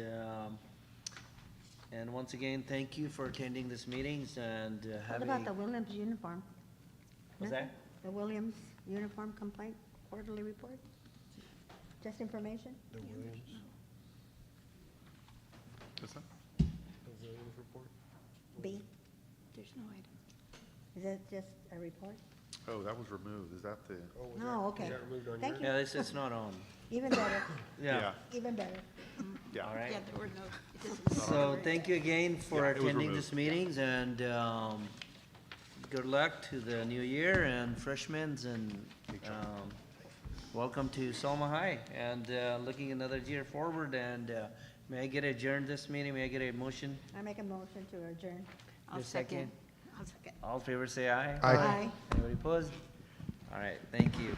once again, thank you for attending this meetings and having. What about the Williams uniform? What's that? The Williams uniform complaint quarterly report? Just information? The Williams. What's that? The Williams report. B? There's no item. Is that just a report? Oh, that was removed. Is that the? Oh, was No, that- okay. was that removed on Thank yours? you. Yeah, it's not on. Even better. Yeah. Even better. All right. Yeah, there were no, it doesn't say So where. thank you again for Yeah, it was attending removed. this meetings, and good luck to the new year and freshmen, and welcome to Selma High, and looking another year forward. And may I get adjourned this meeting? May I get a motion? I make a motion to adjourn. I'll A second. I'll second. All in favor say aye. Aye. Aye. Anybody opposed? All right, thank you.